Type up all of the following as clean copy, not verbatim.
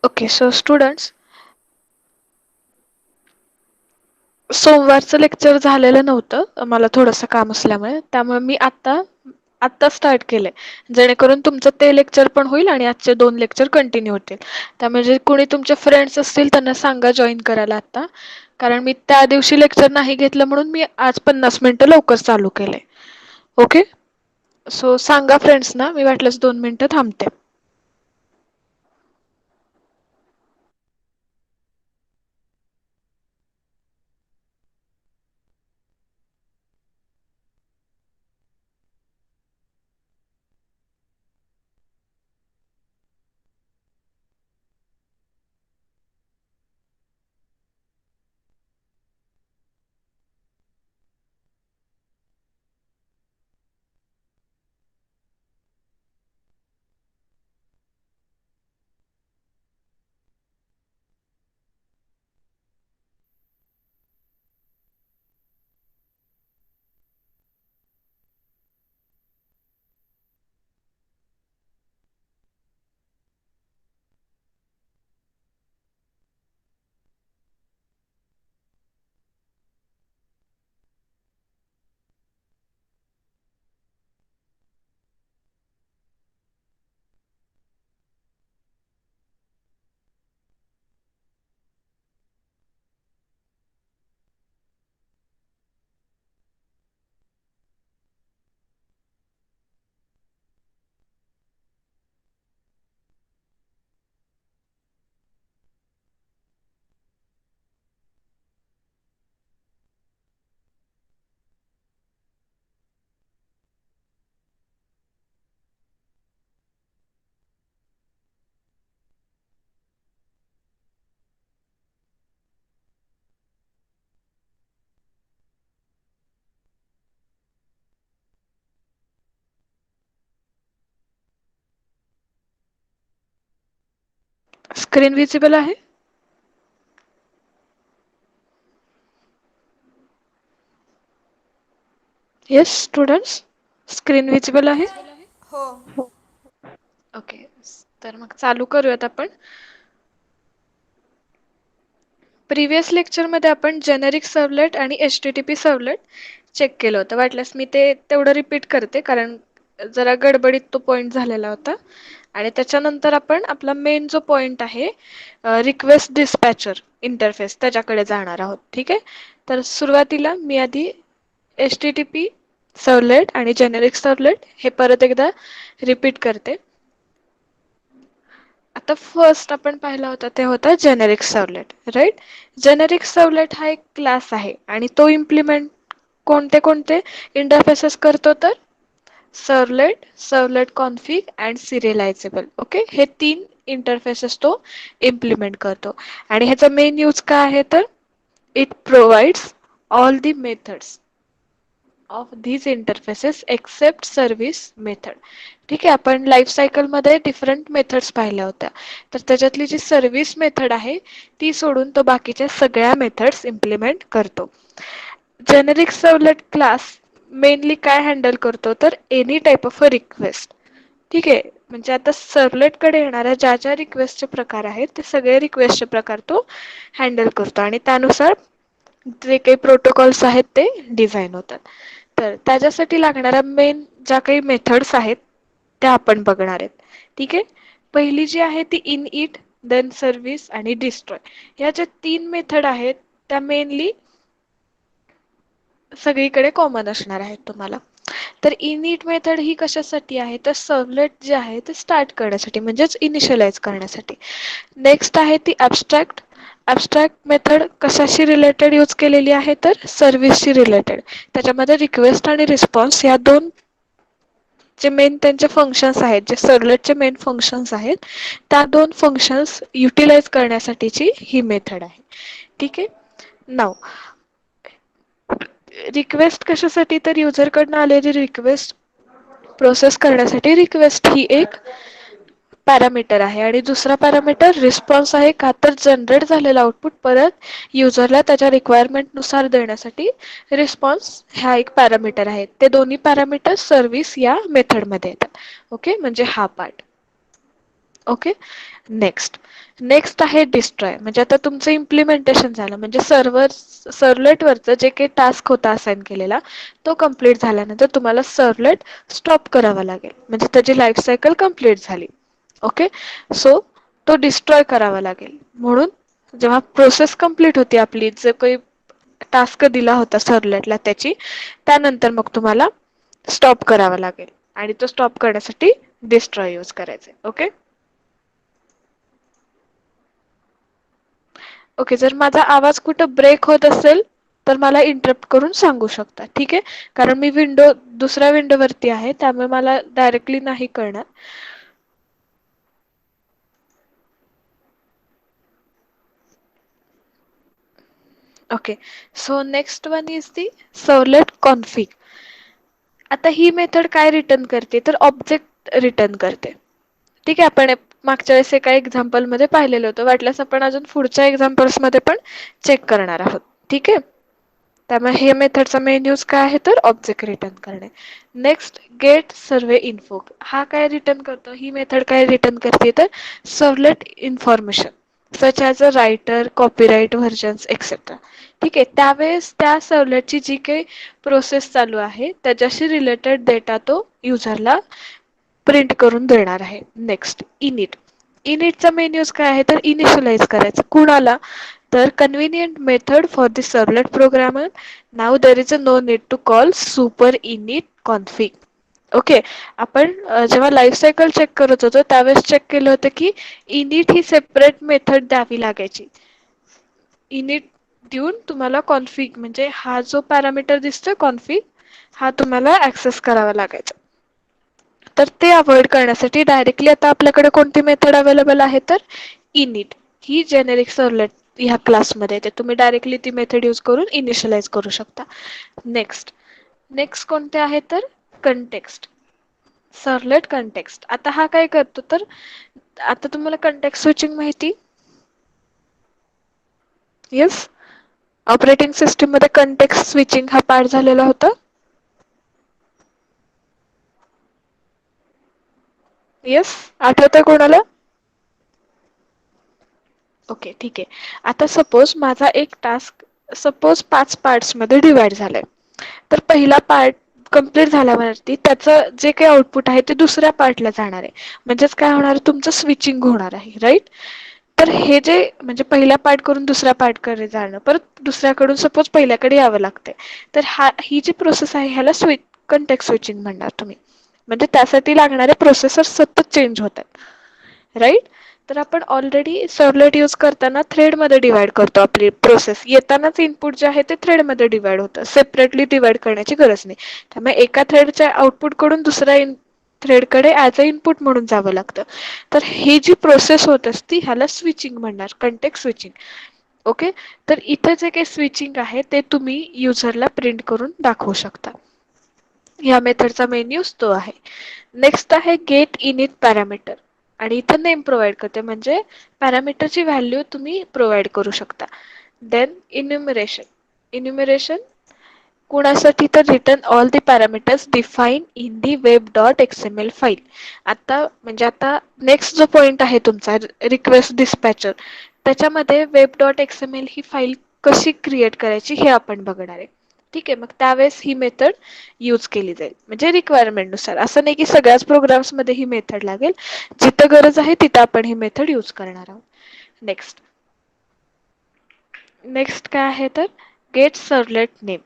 Okay, so students, सोमवारचं lecture झालेलं नव्हतं मला थोडंसं काम असल्यामुळे त्यामुळे मी आत्ता स्टार्ट केलंय जेणेकरून तुमचं ते लेक्चर पण होईल आणि आजचे 2 लेक्चर कंटिन्यू होतील. त्यामुळे जे कोणी तुमचे फ्रेंड्स असतील त्यांना सांगा जॉईन करायला आता, कारण मी त्या दिवशी लेक्चर नाही घेतलं म्हणून मी आज 50 मिनिटं लवकर चालू केलंय. ओके, सो सांगा फ्रेंड्सना, मी वाटल्यास 2 मिनिटं थांबते. स्क्रीन विजिबल आहे? येस स्टुडंट्स, स्क्रीन विजिबल आहे? हो. ओके, तर मग चालू करूयात आपण. प्रिव्हियस लेक्चरमध्ये आपण जेनेरिक सर्व्हलेट आणि HTTP सर्व्हलेट चेक केलं होतं. वाटल्यास मी ते तेवढं रिपीट करते कारण जरा गडबडीत तो पॉइंट झालेला होता. आणि त्याच्यानंतर आपण आपला मेन जो पॉइंट आहे रिक्वेस्ट डिस्पॅचर इंटरफेस त्याच्याकडे जाणार आहोत. ठीक आहे, तर सुरुवातीला मी आधी HTTP सर्व्हलेट आणि जेनेरिक सर्व्हलेट हे परत एकदा रिपीट करते. आता फर्स्ट आपण पाहिला होता ते होता generic servlet, right? Generic servlet हा एक क्लास आहे आणि तो इम्प्लिमेंट कोणते कोणते इंटरफेसेस करतो तर servlet, servlet config and serializable. Okay, हे 3 इंटरफेसेस तो इम्प्लिमेंट करतो. आणि ह्याचा मेन यूज काय आहे तर it provides all the methods of these interfaces except service method. ठीक आहे, आपण लाईफ सायकल मध्ये डिफरंट मेथड्स पाहिल्या होत्या, तर त्याच्यातली जी सर्व्हिस मेथड आहे ती सोडून तो बाकीच्या सगळ्या मेथड्स इम्प्लिमेंट करतो. जेनेरिक सर्व्हलेट क्लास मेनली काय हँडल करतो तर any type of a request. ठीक आहे, म्हणजे आता सर्व्हलेटकडे येणाऱ्या ज्या ज्या रिक्वेस्टचे प्रकार आहेत ते सगळे रिक्वेस्टचे प्रकार तो हँडल करतो आणि त्यानुसार जे काही प्रोटोकॉल्स आहेत ते डिझाईन होतात. तर त्याच्यासाठी लागणाऱ्या मेन ज्या काही मेथड्स आहेत त्या आपण बघणार आहेत. ठीक आहे, पहिली जी आहे ती init, देन सर्व्हिस आणि डिस्ट्रॉय. ह्या ज्या 3 मेथड आहेत त्या मेनली सगळीकडे कॉमन असणार आहेत तुम्हाला. तर init मेथड ही कशासाठी आहे तर सर्व्हलेट जे आहे ते स्टार्ट करण्यासाठी म्हणजेच इनिशियलाइज करण्यासाठी. नेक्स्ट आहे ती ॲबस्ट्रॅक्ट. ॲबस्ट्रॅक्ट मेथड कशाशी रिलेटेड यूज केलेली आहे तर सर्व्हिसशी रिलेटेड. त्याच्यामध्ये रिक्वेस्ट आणि रिस्पॉन्स या दोन जे मेन त्यांचे फंक्शन्स आहेत, जे सर्व्हलेटचे मेन फंक्शन्स आहेत त्या दोन फंक्शन्स युटिलाइज करण्यासाठीची ही मेथड आहे. ठीक आहे, नाव रिक्वेस्ट कशासाठी तर युजरकडनं आलेली रिक्वेस्ट प्रोसेस करण्यासाठी रिक्वेस्ट ही एक पॅरामीटर आहे आणि दुसरा पॅरामीटर रिस्पॉन्स आहे, का तर जनरेट झालेला आउटपुट परत युजरला त्याच्या रिक्वायरमेंटनुसार देण्यासाठी रिस्पॉन्स हा एक पॅरामीटर आहे. ते दोन्ही पॅरामीटर सर्व्हिस या मेथडमध्ये येतात. ओके, म्हणजे हा पार्ट. ओके. नेक्स्ट आहे डिस्ट्रॉय. म्हणजे आता तुमचं इम्प्लिमेंटेशन झालं, म्हणजे सर्व्हलेटवरचं जे काही टास्क होता असाइन केलेला तो कम्प्लीट झाल्यानंतर तुम्हाला सर्व्हलेट स्टॉप करावा लागेल, म्हणजे त्याची लाईफ सायकल कम्प्लीट झाली. ओके. सो तो डिस्ट्रॉय करावा लागेल. म्हणून जेव्हा प्रोसेस कम्प्लीट होती आपली, जे काही टास्क दिला होता सर्व्हलेटला त्याची, त्यानंतर मग तुम्हाला स्टॉप करावा लागेल आणि तो स्टॉप करण्यासाठी डिस्ट्रॉय यूज करायचा. ओके. ओके, जर माझा आवाज कुठं ब्रेक होत असेल तर मला इंटरप्ट करून सांगू शकता. ठीक आहे, कारण मी दुसऱ्या विंडोवरती आहे, त्यामुळे मला डायरेक्टली नाही कळणार. Okay. So next one is the servlet config. आता ही मेथड काय रिटर्न करते, तर ऑब्जेक्ट रिटर्न करते. ठीक आहे, आपण मागच्या वेळेस एका एक्झाम्पल मध्ये पाहिलेलं होतं. वाटल्यास आपण अजून पुढच्या एक्झाम्पल्स मध्ये पण चेक करणार आहोत. ठीक आहे. त्यामुळे हे मेथडचा मेन यूज काय आहे, तर ऑब्जेक्ट रिटर्न करणे. Next, get servlet info. हा काय रिटर्न करतो, ही मेथड काय रिटर्न करते, तर servlet information such as a writer, copyright versions etcetera. ठीक आहे, त्यावेळेस त्या सर्व्हलेटची जी काही प्रोसेस चालू आहे त्याच्याशी रिलेटेड डेटा तो युजरला प्रिंट करून देणार आहे. Next, init. इनिटचा मेन यूज काय आहे, तर इनिशियलाइज करायचं. कुणाला, तर convenient method for the servlet programmer. नाव there is a no need to call super init config. Okay. आपण जेव्हा लाईफ सायकल चेक करत होतो त्यावेळेस चेक केलं होतं की इनिट ही सेपरेट मेथड द्यावी लागायची. इनिट देऊन तुम्हाला कॉन्फिग, म्हणजे हा जो पॅरामीटर दिसतोय कॉन्फिग, हा तुम्हाला ऍक्सेस करावा लागायचा. तर ते अवॉइड करण्यासाठी डायरेक्टली आता आपल्याकडे कोणती मेथड अवेलेबल आहे, तर इनिट. ही जेनेरिक सर्व्हलेट ह्या क्लासमध्ये येते. तुम्ही डायरेक्टली ती मेथड यूज करून इनिशियलाइज करू शकता. नेक्स्ट कोणते आहे, तर कंटेक्स्ट. Servlet context. आता हा काय करतो, तर आता तुम्हाला कंटेक्स्ट स्विचिंग माहिती? येस. ऑपरेटिंग सिस्टीम मध्ये कंटेक्स्ट स्विचिंग हा पार्ट झालेला होता. येस, आठवतंय कोणाला? ओके, ठीक आहे. आता सपोज माझा एक टास्क सपोज 5 पार्ट्स मध्ये डिवाइड झालाय. तर पहिला पार्ट कंप्लीट झाल्यावरती त्याचं जे काही आउटपुट आहे ते दुसऱ्या पार्टला जाणार आहे. म्हणजेच काय होणार, तुमचं स्विचिंग होणार आहे, राईट? तर हे जे म्हणजे पहिला पार्ट करून दुसऱ्या पार्टकडे जाणं, परत दुसऱ्याकडून सपोज पहिल्याकडे यावं लागतंय. तर ही जी प्रोसेस आहे ह्याला कंटेक्स्ट स्विचिंग म्हणणार तुम्ही. म्हणजे त्यासाठी लागणारे प्रोसेसर सतत चेंज होतात, राईट? तर आपण ऑलरेडी सर्व्हलेट यूज करताना थ्रेडमध्ये डिवाइड करतो आपली प्रोसेस. येतानाच इनपुट जे आहे ते थ्रेडमध्ये डिवाइड होतं, सेपरेटली डिवाइड करण्याची गरज नाही. त्यामुळे एका थ्रेडच्या आउटपुटकडून दुसऱ्या थ्रेडकडे ॲज अ इनपुट म्हणून जावं लागतं. तर ही जी प्रोसेस होत असती ह्याला स्विचिंग म्हणणार, कंटेक्स्ट स्विचिंग. ओके. तर इथं जे काही स्विचिंग आहे ते तुम्ही युजरला प्रिंट करून दाखवू शकता. या मेथडचा मेन यूज तो आहे. नेक्स्ट आहे गेट इनिट पॅरामीटर. आणि इथं नेम प्रोव्हाइड करते, म्हणजे पॅरामीटरची व्हॅल्यू तुम्ही प्रोव्हाइड करू शकता. देन इन्युमरेशन. इन्युमरेशन कुणासाठी, तर return all the parameters define in the web dot XML file. आता नेक्स्ट जो पॉइंट आहे तुमचा रिक्वेस्ट डिस्पॅचर, त्याच्यामध्ये वेब डॉट एक्सएमएल ही फाईल कशी क्रिएट करायची हे आपण बघणार आहे. ठीक आहे, मग त्यावेळेस ही मेथड यूज केली जाईल, म्हणजे रिक्वायरमेंट नुसार. असं नाही की सगळ्याच प्रोग्राम्समध्ये ही मेथड लागेल. जिथं गरज आहे तिथं आपण ही मेथड यूज करणार आहोत. नेक्स्ट नेक्स्ट काय आहे, तर get servlet name.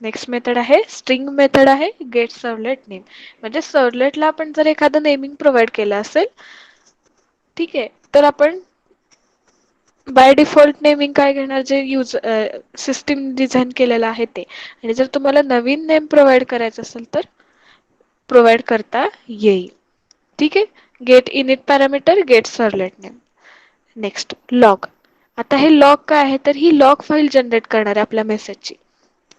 Next method आहे स्ट्रिंग मेथड आहे गेट सर्व्हलेट नेम. म्हणजे सर्व्हलेटला आपण जर एखादं नेमिंग प्रोव्हाइड केलं असेल, ठीक आहे, तर आपण बाय डिफॉल्ट नेमिंग काय घेणार, जे सिस्टीम डिझाईन केलेलं आहे ते. आणि जर तुम्हाला नवीन नेम प्रोव्हाइड करायचं असेल तर प्रोव्हाइड करता येईल. ठीक आहे. Get init parameter get servlet name. Next, log. आता हे लॉग काय आहे, तर ही लॉग फाईल जनरेट करणार आहे आपल्या मेसेजची.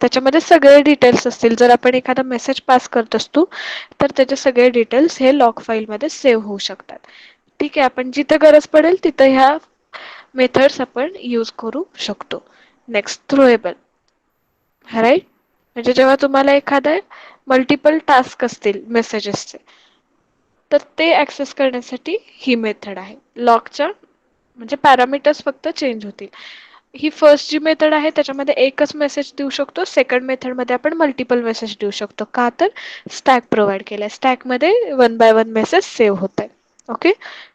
त्याच्यामध्ये सगळे डिटेल्स असतील. जर आपण एखादा मेसेज पास करत असतो तर त्याचे सगळे डिटेल्स हे लॉग फाईलमध्ये सेव्ह होऊ शकतात. ठीक आहे, आपण जिथं गरज पडेल तिथं ह्या मेथड्स आपण यूज करू शकतो. Next, throwable. राईट? म्हणजे जेव्हा तुम्हाला एखादा मल्टिपल टास्क असतील मेसेजेसचे, तर ते ऍक्सेस करण्यासाठी ही मेथड आहे. लॉगच्या म्हणजे पॅरामीटर्स फक्त चेंज होतील. ही फर्स्ट जी मेथड आहे त्याच्यामध्ये एकच मेसेज देऊ शकतो. सेकंड मेथडमध्ये आपण मल्टिपल मेसेज देऊ शकतो. का तर स्टॅक प्रोव्हाइड केलाय. स्टॅकमध्ये one by one message save होत आहे. Okay,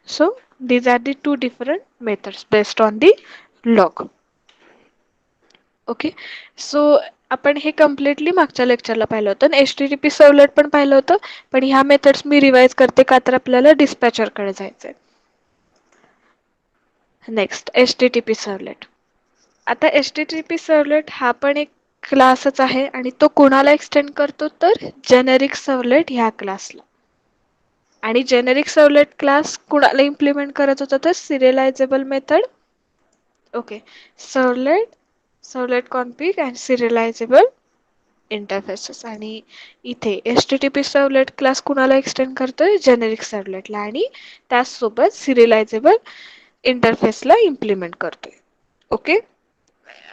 so these are the two different methods based on the log. Okay, so आपण हे कम्प्लिटली मागच्या लेक्चरला पाहिलं होतं आणि HTTP सर्व्हलेट पण पाहिलं होतं. पण ह्या मेथड्स मी रिवाइज करते का तर आपल्याला डिस्पॅचरकडे जायचंय. Next HTTP servlet. आता HTTP सर्व्हलेट हा पण एक क्लासच आहे आणि तो कोणाला एक्सटेंड करतो तर जेनेरिक सर्व्हलेट ह्या क्लासला. आणि जेनेरिक सर्व्हलेट क्लास कुणाला इम्प्लिमेंट करत होता तर serializable method. Okay, servlet config and serializable interfaces. आणि इथे HTTP सर्व्हलेट क्लास कुणाला एक्सटेंड करतोय जेनेरिक सर्व्हलेटला आणि त्याचसोबत सिरियलायझेबल इंटरफेसला इम्प्लिमेंट करतोय. ओके,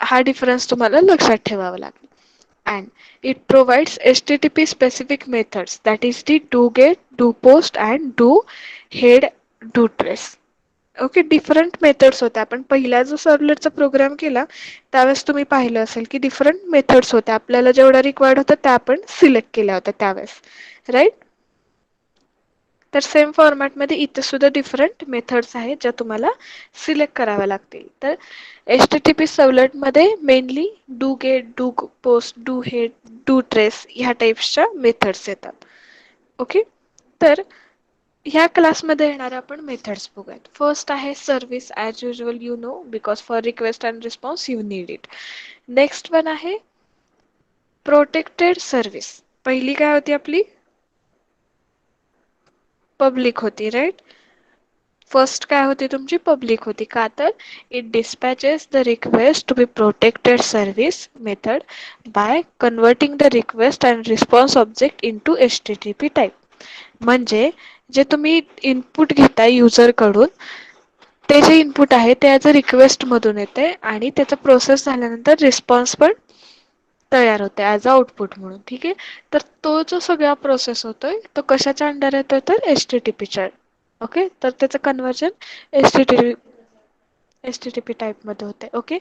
हा डिफरन्स तुम्हाला लक्षात ठेवावा लागेल. And it provides HTTP specific methods, that is the doGet, doPost and doHead, doTrace. Okay, different methods होत्या. आपण पहिला जो सर्व्हलेटचा प्रोग्राम केला त्यावेळेस तुम्ही पाहिलं असेल की डिफरंट मेथड्स होत्या. आपल्याला जेवढ्या रिक्वायर्ड होत्या त्या आपण सिलेक्ट केल्या होत्या त्यावेळेस, राईट. तर सेम फॉर्मॅटमध्ये इथे सुद्धा डिफरंट मेथड्स आहेत ज्या तुम्हाला सिलेक्ट कराव्या लागतील. तर HTTP सर्व्हलेटमध्ये मेनली डूगेट, डूपोस्ट, डूहेड, डूट्रेस ह्या टाईप्सच्या मेथड्स येतात. ओके, तर ह्या क्लासमध्ये येणारे आपण मेथड्स बघूयात. फर्स्ट आहे service. As usual you know because for request and response you need it. Next one आहे प्रोटेक्टेड सर्व्हिस. पहिली काय होती आपली? पब्लिक होती, राईट. फर्स्ट काय होती तुमची? पब्लिक होती. का तर it dispatches the request to be protected service method by converting the request and response object into HTTP type. म्हणजे जे तुम्ही इनपुट घेताय युजरकडून ते जे इनपुट आहे ते ॲज अ रिक्वेस्ट मधून येते आणि त्याचा प्रोसेस झाल्यानंतर रिस्पॉन्स पण तयार होते ॲज अ आउटपुट म्हणून. ठीक आहे, तर तो जो सगळा प्रोसेस होतोय तो कशाच्या अंडर येतोय तर HTTPच्या. ओके, तर त्याचं कन्वर्जन HTTP टाईपमध्ये होते. Okay,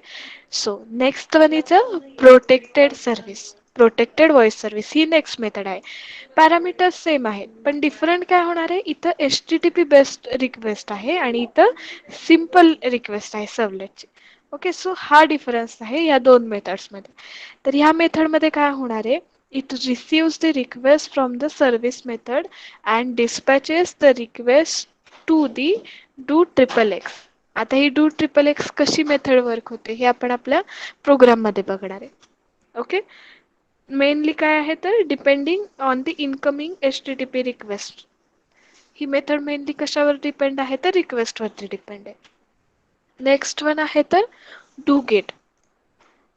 so next one is a protected service. Protected voice service he next method आहे. पॅरामीटर्स सेम आहेत पण डिफरंट काय होणार आहे, इथं HTTP बेस्ड रिक्वेस्ट आहे आणि इथं सिम्पल रिक्वेस्ट आहे सर्व्हलेटची. ओके, सो हा डिफरन्स आहे या दोन मेथड्समध्ये. तर ह्या मेथडमध्ये काय होणार आहे, it receives the request from the service method and dispatches the request to the do triple X. आता ही डू ट्रिपल एक्स कशी मेथड वर्क होते हे आपण आपल्या प्रोग्राममध्ये बघणार आहे. ओके, मेनली काय आहे तर depending on the incoming HTTP request. He method mainly कशावर डिपेंड आहे तर रिक्वेस्टवरती डिपेंड आहे. नेक्स्ट वन आहे तर डू गेट.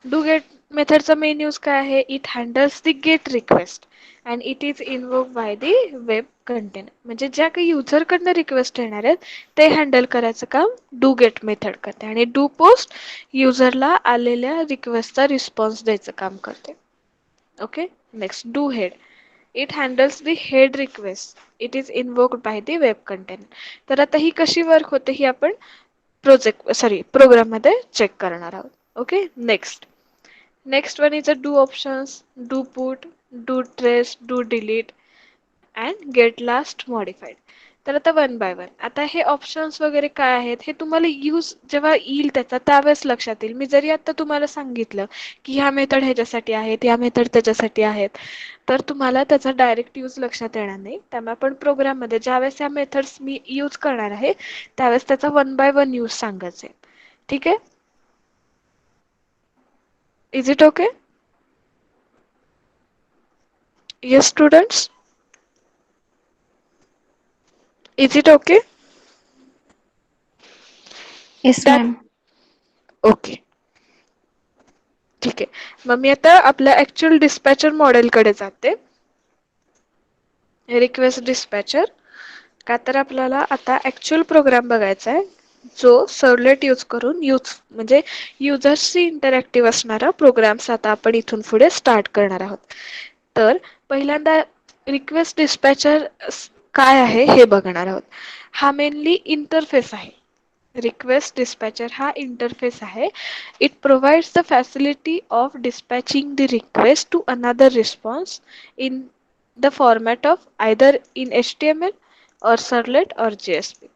डू गेट मेथडचा मेन यूज काय आहे, it handles the gate request and it is invoke by the web container. म्हणजे ज्या काही युजरकडनं रिक्वेस्ट येणार आहेत ते हँडल करायचं काम डू गेट मेथड करते आणि डू पोस्ट युजरला आलेल्या रिक्वेस्टचा रिस्पॉन्स द्यायचं काम करते. Okay, next do head. It handles the head request. It is invoked by the web container. तर आता ही कशी वर्क होते ही आपण प्रोग्राममध्ये चेक करणार आहोत. Okay, next one is a do options, do put, do trace, do delete and get last modified. तर आता वन बाय वन. आता हे ऑप्शन्स वगैरे काय आहेत हे तुम्हाला यूज जेव्हा येईल त्याचा त्यावेळेस लक्षात येईल. मी जरी आता तुम्हाला सांगितलं की ह्या मेथड ह्याच्यासाठी आहेत, ह्या मेथड त्याच्यासाठी आहेत, तर तुम्हाला त्याचा डायरेक्ट यूज लक्षात येणार नाही. त्यामुळे आपण प्रोग्राममध्ये ज्यावेळेस ह्या मेथड्स मी यूज करणार आहे त्यावेळेस त्याचा वन बाय वन यूज सांगायचा आहे. ठीक आहे, is it okay? Yes, students. Is it okay? Yes, That ma'am. okay. ठीक आहे. मग मी आता आपल्या ऍक्च्युअल डिस्पॅचर मॉडेलकडे जाते. रिक्वेस्ट डिस्पॅचर. का तर आपल्याला आता ऍक्च्युअल प्रोग्राम बघायचा आहे जो सर्व्हलेट यूज करून म्हणजे युजर्सशी इंटरॅक्टिव्ह असणारा प्रोग्राम्स आता आपण इथून पुढे स्टार्ट करणार आहोत. तर पहिल्यांदा रिक्वेस्ट डिस्पॅचर काय आहे हे बघणार आहोत. हा मेनली इंटरफेस आहे. रिक्वेस्ट डिस्पॅचर हा इंटरफेस आहे. It provides the facility of dispatching the request to another response in the format of either in HTML और सर्वलेट और JSP.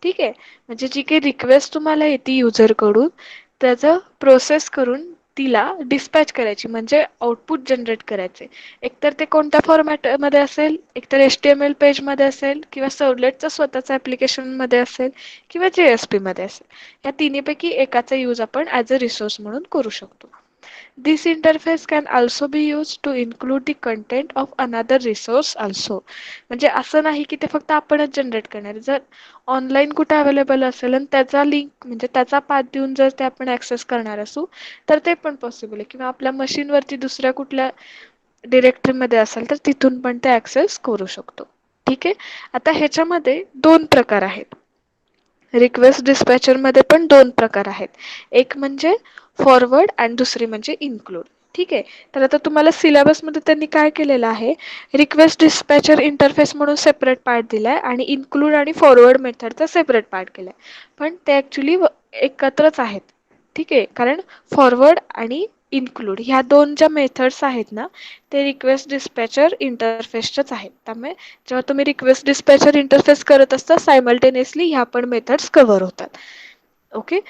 ठीक आहे. म्हणजे जी काही रिक्वेस्ट तुम्हाला येते युजरकडून त्याचं प्रोसेस करून तिला डिस्पॅच करायची म्हणजे आउटपुट जनरेट करायचे. एकतर ते कोणत्या फॉर्मॅटमध्ये असेल, एकतर HTML पेजमध्ये असेल किंवा सर्वलेटचं स्वतःचं ॲप्लिकेशनमध्ये असेल किंवा JSP मध्ये असेल. या तिन्हीपैकी एकाचा यूज आपण ॲज अ रिसोर्स म्हणून करू शकतो. This interface can also be used to include the content of another resource also. म्हणजे असं नाही की ते फक्त आपणच जनरेट करणार. जर ऑनलाईन कुठे अवेलेबल असेल आणि त्याचा लिंक म्हणजे त्याचा पाथ देऊन जर ते आपण ऍक्सेस करणार असू तर ते पण पॉसिबल आहे. किंवा आपल्या मशीनवरती दुसऱ्या कुठल्या डिरेक्टरीमध्ये असेल तर तिथून पण ते ऍक्सेस करू शकतो. ठीक आहे. आता ह्याच्यामध्ये दोन प्रकार आहेत. रिक्वेस्ट डिस्पॅचर मध्ये पण दोन प्रकार आहेत. एक म्हणजे फॉरवर्ड आणि दुसरी म्हणजे इन्क्लूड. ठीक आहे. तर आता तुम्हाला सिलेबसमध्ये त्यांनी काय केलेलं आहे, रिक्वेस्ट डिस्पॅचर इंटरफेस म्हणून सेपरेट पार्ट दिलाय आणि इन्क्लूड आणि फॉरवर्ड मेथडचा सेपरेट पार्ट केलाय. पण ते ऍक्च्युली एकत्रच आहेत. ठीक आहे. कारण फॉरवर्ड आणि इन्क्लूड ह्या दोन ज्या मेथड्स आहेत ना ते रिक्वेस्ट डिस्पॅचर इंटरफेसच्याच आहेत. त्यामुळे जेव्हा तुम्ही रिक्वेस्ट डिस्पॅचर इंटरफेस करत असता सायमल्टेनियसली ह्या पण मेथड्स कव्हर होतात. ओके.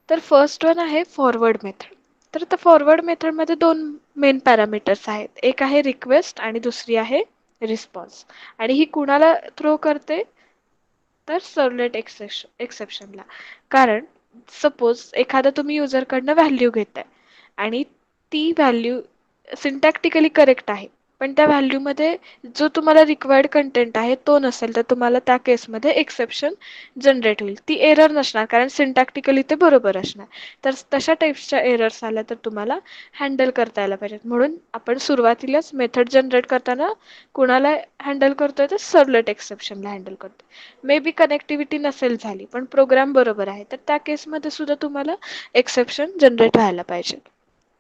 तर फर्स्ट वन आहे फॉरवर्ड मेथड. तर आता फॉरवर्ड मेथडमध्ये दोन मेन पॅरामीटर्स आहेत. एक आहे रिक्वेस्ट आणि दुसरी आहे रिस्पॉन्स. आणि ही कुणाला थ्रो करते तर सर्वलेट एक्सेप्शनला. कारण सपोज एखादा तुम्ही युजरकडनं व्हॅल्यू घेताय आणि ती व्हॅल्यू सिंटॅक्टिकली करेक्ट आहे पण त्या व्हॅल्यूमध्ये जो तुम्हाला रिक्वायर्ड कंटेंट आहे तो नसेल तर तुम्हाला त्या केसमध्ये एक्सेप्शन जनरेट होईल. ती एरर नसणार कारण सिंटॅक्टिकली ते बरोबर असणार. तर तशा टाईप्सच्या एरर्स आल्या तर तुम्हाला हँडल करता यायला पाहिजेत. म्हणून आपण सुरुवातीलाच मेथड जनरेट करताना कुणाला हँडल करतोय तर सर्वलेट एक्सेप्शनला हँडल करतोय. मे बी कनेक्टिव्हिटी नसेल झाली पण प्रोग्राम बरोबर आहे तर त्या केसमध्ये सुद्धा तुम्हाला एक्सेप्शन जनरेट व्हायला पाहिजे.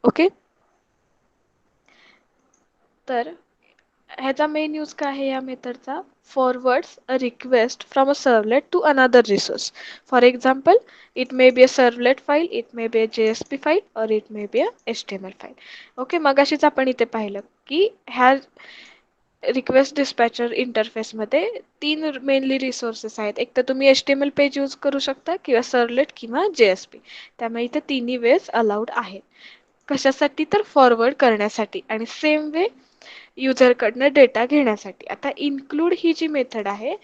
ओके. तर ह्याचा मेन यूज काय आहे या मेथडचा, forwards a request from a servlet to another resource. For example it may be a servlet file, it may be a JSP file or it may be a HTML file. Okay. मगाशीच आपण इथे पाहिलं की ह्या request डिस्पॅचर इंटरफेसमध्ये तीन mainly resources आहेत. एक तर तुम्ही HTML पेज यूज करू शकता किंवा सर्वलेट किंवा JSP. त्यामुळे इथे तिन्ही वेज अलाउड आहेत. कशासाठी तर फॉरवर्ड करण्यासाठी आणि सेम वे युजरकडनं डेटा घेण्यासाठी. आता इन्क्लूड ही जी मेथड आहे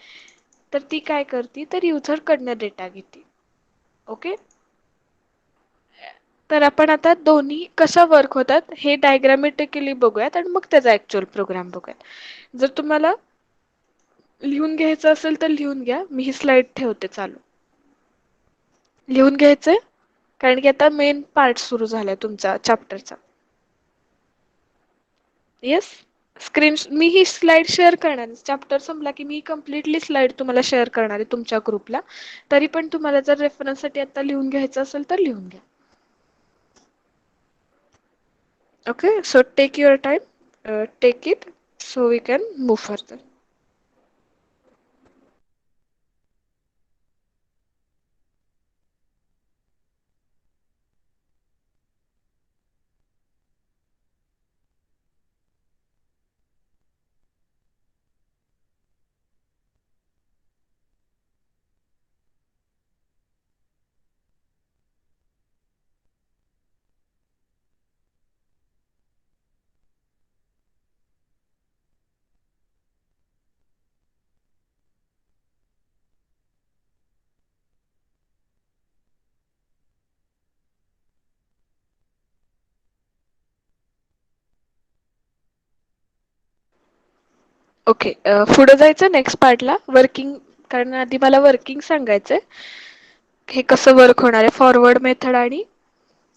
तर ती काय करते तर युजरकडनं डेटा घेते. ओके. तर आपण आता दोन्ही कसं वर्क होतात हे डायग्रामॅटिकली बघूयात आणि मग त्याचा ऍक्च्युअल प्रोग्राम बघूयात. जर तुम्हाला लिहून घ्यायचं असेल तर लिहून घ्या. मी ही स्लाइड ठेवते चालू. लिहून घ्यायचंय कारण की आता मेन पार्ट सुरू झालाय तुमचा चॅप्टरचा. येस. स्क्रीन मी ही स्लाइड शेअर करणार आहे. चॅप्टर संपला की मी कम्प्लिटली स्लाइड तुम्हाला शेअर करणार आहे तुमच्या ग्रुपला. तरी पण तुम्हाला जर रेफरन्ससाठी आता लिहून घ्यायचं असेल तर लिहून घ्या. Okay, so take your time, take it so we can move further. Okay. पुढे जायचं नेक्स्ट पार्टला वर्किंग. कारण आधी मला वर्किंग सांगायचंय हे कसं वर्क होणार आहे फॉरवर्ड मेथड आणि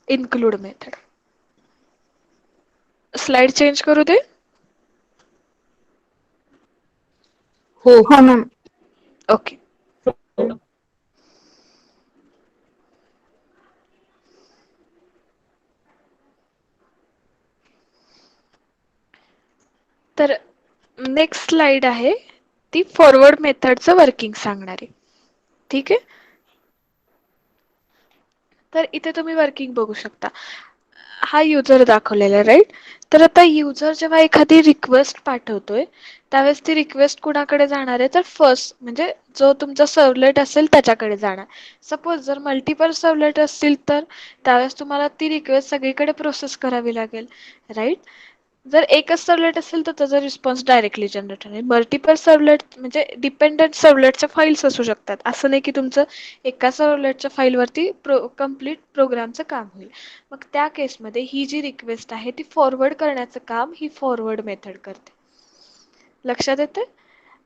इन्क्लूड मेथड. स्लाइड चेंज करू दे. हो हो मॅम. ओके. तर नेक्स्ट स्लाइड आहे ती फॉरवर्ड मेथडचं वर्किंग सांगणार आहे. ठीक आहे. तर इथे तुम्ही वर्किंग बघू शकता. हा युजर दाखवलेला आहे, राईट? तर आता युजर जेव्हा एखादी रिक्वेस्ट पाठवतोय त्यावेळेस ती रिक्वेस्ट कुणाकडे जाणार आहे, तर फर्स्ट म्हणजे जो तुमचा सर्व्हलेट असेल त्याच्याकडे जाणार. सपोज जर मल्टिपल सर्व्हलेट असतील तर त्यावेळेस तुम्हाला ती रिक्वेस्ट सगळीकडे प्रोसेस करावी लागेल, राईट? जर एकच सर्व्हलेट असेल तर त्याचा रिस्पॉन्स डायरेक्टली जनरेट होईल. मल्टिपल सर्व्हलेट म्हणजे डिपेंडंट सर्व्हलेटच्या फाईल्स असू शकतात. असं नाही की तुमचं एका सर्व्हलेटच्या फाईलवरती कम्प्लीट प्रोग्रामचं काम होईल. मग त्या केसमध्ये ही जी रिक्वेस्ट आहे ती फॉरवर्ड करण्याचं काम ही फॉरवर्ड मेथड करते. लक्षात येते?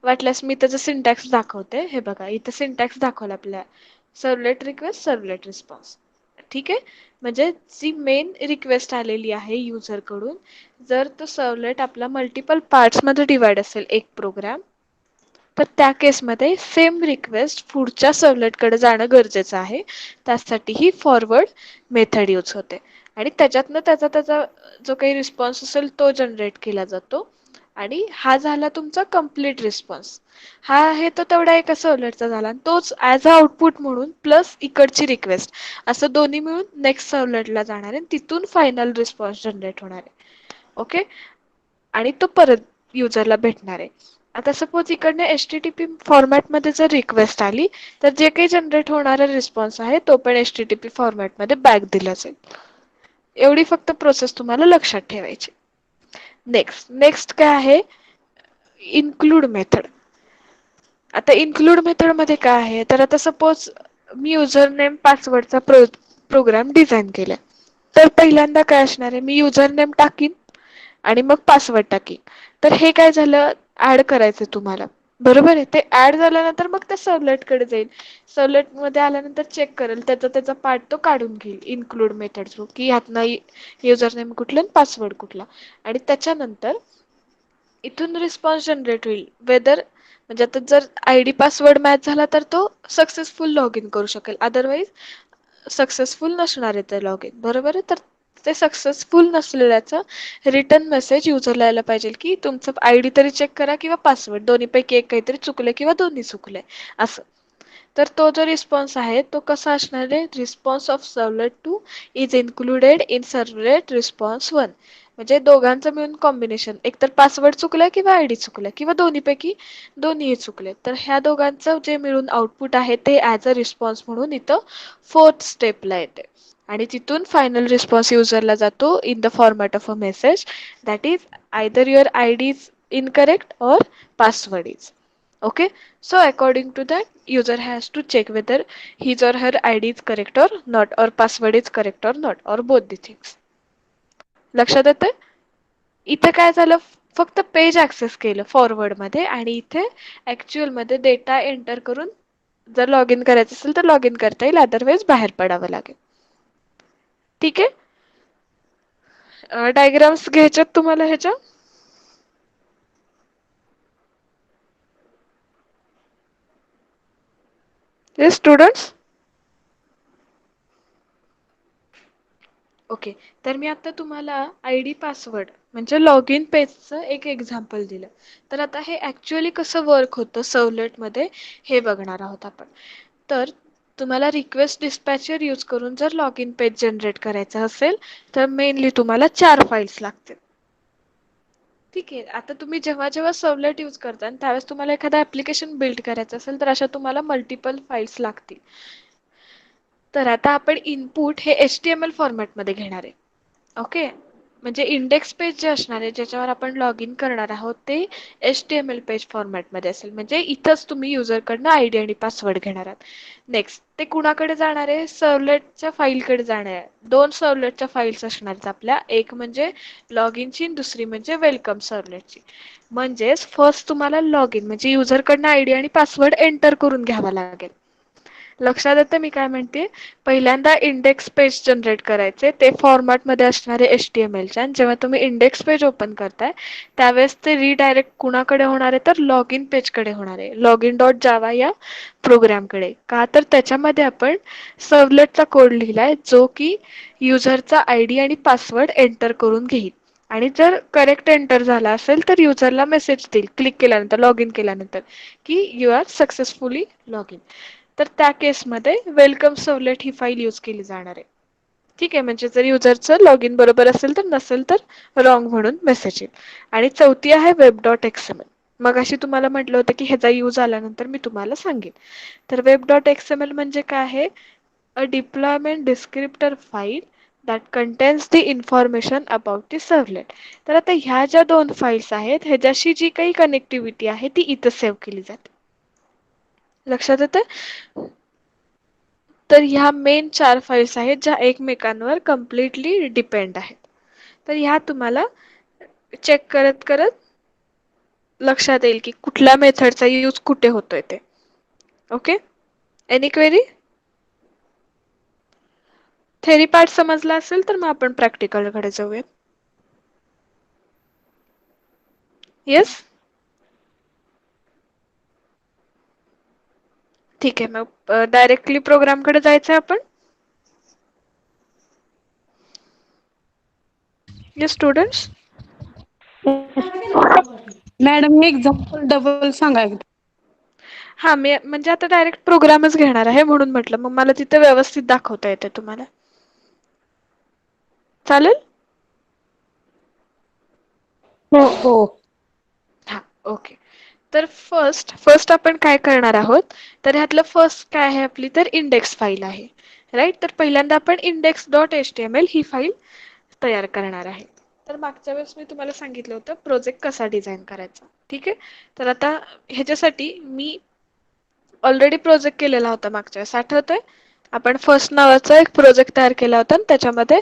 वाटल्यास मी त्याचं सिंटॅक्स दाखवते. हे बघा, इथं सिंटॅक्स दाखवला आपल्या सर्व्हलेट रिक्वेस्ट, सर्व्हलेट रिस्पॉन्स. ठीक आहे. म्हणजे जी मेन रिक्वेस्ट आलेली आहे युजर कडून, जर तो सर्व्हलेट आपला मल्टिपल पार्ट्स मध्ये डिवाइड असेल एक प्रोग्राम, तर त्या केसमध्ये सेम रिक्वेस्ट पुढच्या सर्व्हलेटकडे जाणं गरजेचं आहे. त्यासाठी ही फॉरवर्ड मेथड यूज होते आणि त्याच्यातनं त्याचा त्याचा जो काही रिस्पॉन्स असेल तो जनरेट केला जातो. आणि हा झाला तुमचा कम्प्लीट रिस्पॉन्स. हा आहे तो तेवढा एका सर्व्हलेटचा झाला आणि तोच ॲज अ आउटपुट म्हणून प्लस इकडची रिक्वेस्ट असं दोन्ही मिळून नेक्स्ट सर्व्हलेटला जाणार आहे. तिथून फायनल रिस्पॉन्स जनरेट होणार आहे. ओके. आणि तो परत युजरला भेटणार आहे. आता सपोज इकडनं HTTP फॉर्मॅटमध्ये जर रिक्वेस्ट आली तर जे काही जनरेट होणारा रिस्पॉन्स आहे तो पण HTTP फॉर्मॅटमध्ये बॅक दिला जाईल. एवढी फक्त प्रोसेस तुम्हाला लक्षात ठेवायची. नेक्स्ट काय आहे? Include method. आता इन्क्लूड मेथड मध्ये काय आहे, तर आता सपोज मी युजर नेम पासवर्डचा प्रोग्राम डिझाईन केलाय. तर पहिल्यांदा काय असणार आहे, मी युजर नेम टाकीन आणि मग पासवर्ड टाकीन. तर हे काय झालं, ऍड करायचं तुम्हाला. बरोबर आहे. ते ऍड झाल्यानंतर मग त्या सर्व्हलेटकडे जाईल. सर्व्हलेट मध्ये आल्यानंतर चेक करेल, त्याचा पार्ट तो काढून घेईल इन्क्लूड मेथड थ्रू, की ह्यातनं युजर नेम कुठला आणि पासवर्ड कुठला. आणि त्याच्यानंतर इथून रिस्पॉन्स जनरेट होईल. वेदर म्हणजे आता जर आयडी पासवर्ड मॅच झाला तर तो सक्सेसफुल लॉग इन करू शकेल. अदरवाईज सक्सेसफुल नसणार आहे ते लॉग इन. बरोबर आहे. तर ते सक्सेसफुल नसलेल्याचा रिटर्न मेसेज युजरला यायला पाहिजे की तुमचं आयडी तरी चेक करा किंवा पासवर्ड, दोन्हीपैकी एक काहीतरी चुकले किंवा दोन्ही चुकले असं. तर तो जो रिस्पॉन्स आहे तो कसा असणार आहे, response of servlet 2 is included in servlet response 1. म्हणजे दोघांचं मिळून कॉम्बिनेशन, एकतर पासवर्ड चुकलाय किंवा आयडी चुकलाय किंवा दोन्हीपैकी दोन्हीही चुकले. तर ह्या दोघांचं जे मिळून आउटपुट आहे ते ॲज अ रिस्पॉन्स म्हणून इथं फोर्थ स्टेपला येते. आणि तिथून फायनल रिस्पॉन्स युजरला जातो in the format of a message that is either your ID is incorrect और password is. Okay, so according to that, user has to check whether his or her ID is correct or not, or password is correct or not, or both the things. लक्षात येतंय? इथे काय झालं, फक्त page access केलं forward मध्ये आणि इथे ऍक्च्युअल मध्ये डेटा एंटर करून जर लॉग इन करायचं असेल तर लॉग इन करता येईल, अदरवाईज बाहेर पडावं लागेल. ठीक आहे. डायग्राम्स घ्यायच्यात तुम्हाला ह्याच्या? हे स्टुडंट्स. ओके. तर मी आता तुम्हाला आयडी पासवर्ड म्हणजे लॉग इन पेजचं एक एक्झाम्पल दिलं. तर आता हे ऍक्च्युअली कसं वर्क होतं सर्व्हलेटमध्ये हे बघणार आहोत आपण. तर तुम्हाला रिक्वेस्ट डिस्पॅचर यूज करून जर लॉग इन पेज जनरेट करायचं असेल तर मेनली तुम्हाला 4 फाईल्स लागतील. ठीक आहे. आता तुम्ही जेव्हा जेव्हा सर्व्हलेट यूज करता त्यावेळेस तुम्हाला एखादा ऍप्लिकेशन बिल्ड करायचं असेल तर अशा तुम्हाला मल्टिपल फाईल्स लागतील. तर आता आपण इनपुट हे HTML फॉर्मॅटमध्ये घेणार आहे. ओके. म्हणजे इंडेक्स पेज जे असणार आहे ज्याच्यावर आपण लॉग इन करणार आहोत ते HTML पेज फॉर्मॅटमध्ये असेल. म्हणजे इथंच तुम्ही युजरकडनं आयडी आणि पासवर्ड घेणार आहात. नेक्स्ट ते कुणाकडे जाणार आहे, सर्व्हलेटच्या फाईलकडे जाणार आहे. 2 सर्व्हलेटच्या फाईल्स असणार आहेत आपल्या, एक म्हणजे लॉग इनची आणि दुसरी म्हणजे वेलकम सर्व्हलेटची. म्हणजेच फर्स्ट तुम्हाला लॉग इन म्हणजे युजरकडनं आयडी आणि पासवर्ड एंटर करून घ्यावा लागेल. लक्षात येतं मी काय म्हणते? पहिल्यांदा इंडेक्स पेज जनरेट करायचे, ते फॉर्मॅटमध्ये असणारे HTMLच्या. आणि जेव्हा तुम्ही इंडेक्स पेज ओपन करताय त्यावेळेस ते रिडायरेक्ट कुणाकडे होणार आहे, तर लॉग इन पेजकडे होणार आहे, लॉग इन डॉट जावा या प्रोग्रामकडे. का तर त्याच्यामध्ये आपण सर्व्हलेटचा कोड लिहिलाय जो की युजरचा आयडी आणि पासवर्ड एंटर करून घेईल. आणि जर करेक्ट एंटर झाला असेल तर युजरला मेसेज देईल क्लिक केल्यानंतर लॉग इन केल्यानंतर की you are successfully log in. तर त्या केसमध्ये वेलकम सर्व्हलेट ही फाईल यूज केली जाणार आहे. ठीक आहे, म्हणजे जर युजरचं लॉग इन बरोबर असेल तर, नसेल तर रॉंग म्हणून मेसेज येईल. आणि चौथी आहे वेब डॉट एक्सएमएल. मग अशी तुम्हाला म्हटलं होतं की ह्याचा यूज आल्यानंतर मी तुम्हाला सांगेन. तर वेब डॉट एक्सएमएल म्हणजे काय आहे? A deployment descriptor file that contains the information about the servlet. तर आता ह्या ज्या दोन फाईल्स आहेत ह्याच्याशी जी काही कनेक्टिव्हिटी आहे ती इथं सेव्ह केली जाते. लक्षात येते? तर ह्या मेन 4 फाईल्स आहेत ज्या एकमेकांवर कम्प्लिटली डिपेंड आहेत. तर ह्या तुम्हाला चेक करत करत लक्षात येईल की कुठल्या मेथडचा यूज कुठे होतोय ते. Okay? Any query? Theory part समजला असेल तर मग आपण प्रॅक्टिकलकडे जाऊया. येस? ठीक आहे, मग डायरेक्टली प्रोग्रामकडे जायचंय आपण. Yes students? मॅडम हे एक्झाम्पल डबल सांगा एकदा. हा, मी म्हणजे आता डायरेक्ट प्रोग्रामच घेणार आहे म्हणून म्हटलं मग मला तिथे व्यवस्थित दाखवता येते तुम्हाला. चालेल? हो हो. हा, ओके. तर फर्स्ट आपण काय करणार आहोत? तर ह्यातलं फर्स्ट काय आहे आपली? तर इंडेक्स फाईल आहे. राईट? तर पहिल्यांदा आपण इंडेक्स डॉट एचटीएमएल ही फाईल तयार करणार आहे. तर मागच्या वेळेस मी तुम्हाला सांगितलं होतं प्रोजेक्ट कसा डिझाइन करायचा. ठीक आहे? तर आता ह्याच्यासाठी मी ऑलरेडी प्रोजेक्ट केलेला होता मागच्या वेळेस, आठवतंय? आपण फर्स्ट नावाचा एक प्रोजेक्ट तयार केला होता आणि त्याच्यामध्ये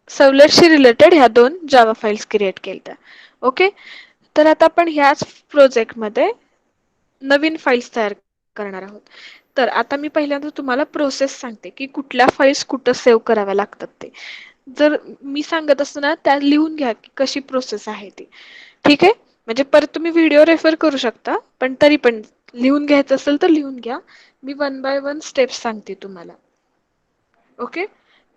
सर्व्हलेटशी रिलेटेड ह्या दोन जावा फाईल्स क्रिएट केल्या. ओके? तर आता आपण ह्याच प्रोजेक्टमध्ये नवीन फाईल्स तयार करणार आहोत. तर आता मी पहिल्यांदा तुम्हाला प्रोसेस सांगते की कुठल्या फाईल्स कुठं सेव्ह कराव्या लागतात ते. जर मी सांगत असतो ना त्या लिहून घ्या की कशी प्रोसेस आहे ती. ठीक आहे? म्हणजे परत तुम्ही व्हिडिओ रेफर करू शकता, पण तरी पण लिहून घ्यायचं असेल तर लिहून घ्या. मी 1 बाय 1 स्टेप्स सांगते तुम्हाला. ओके?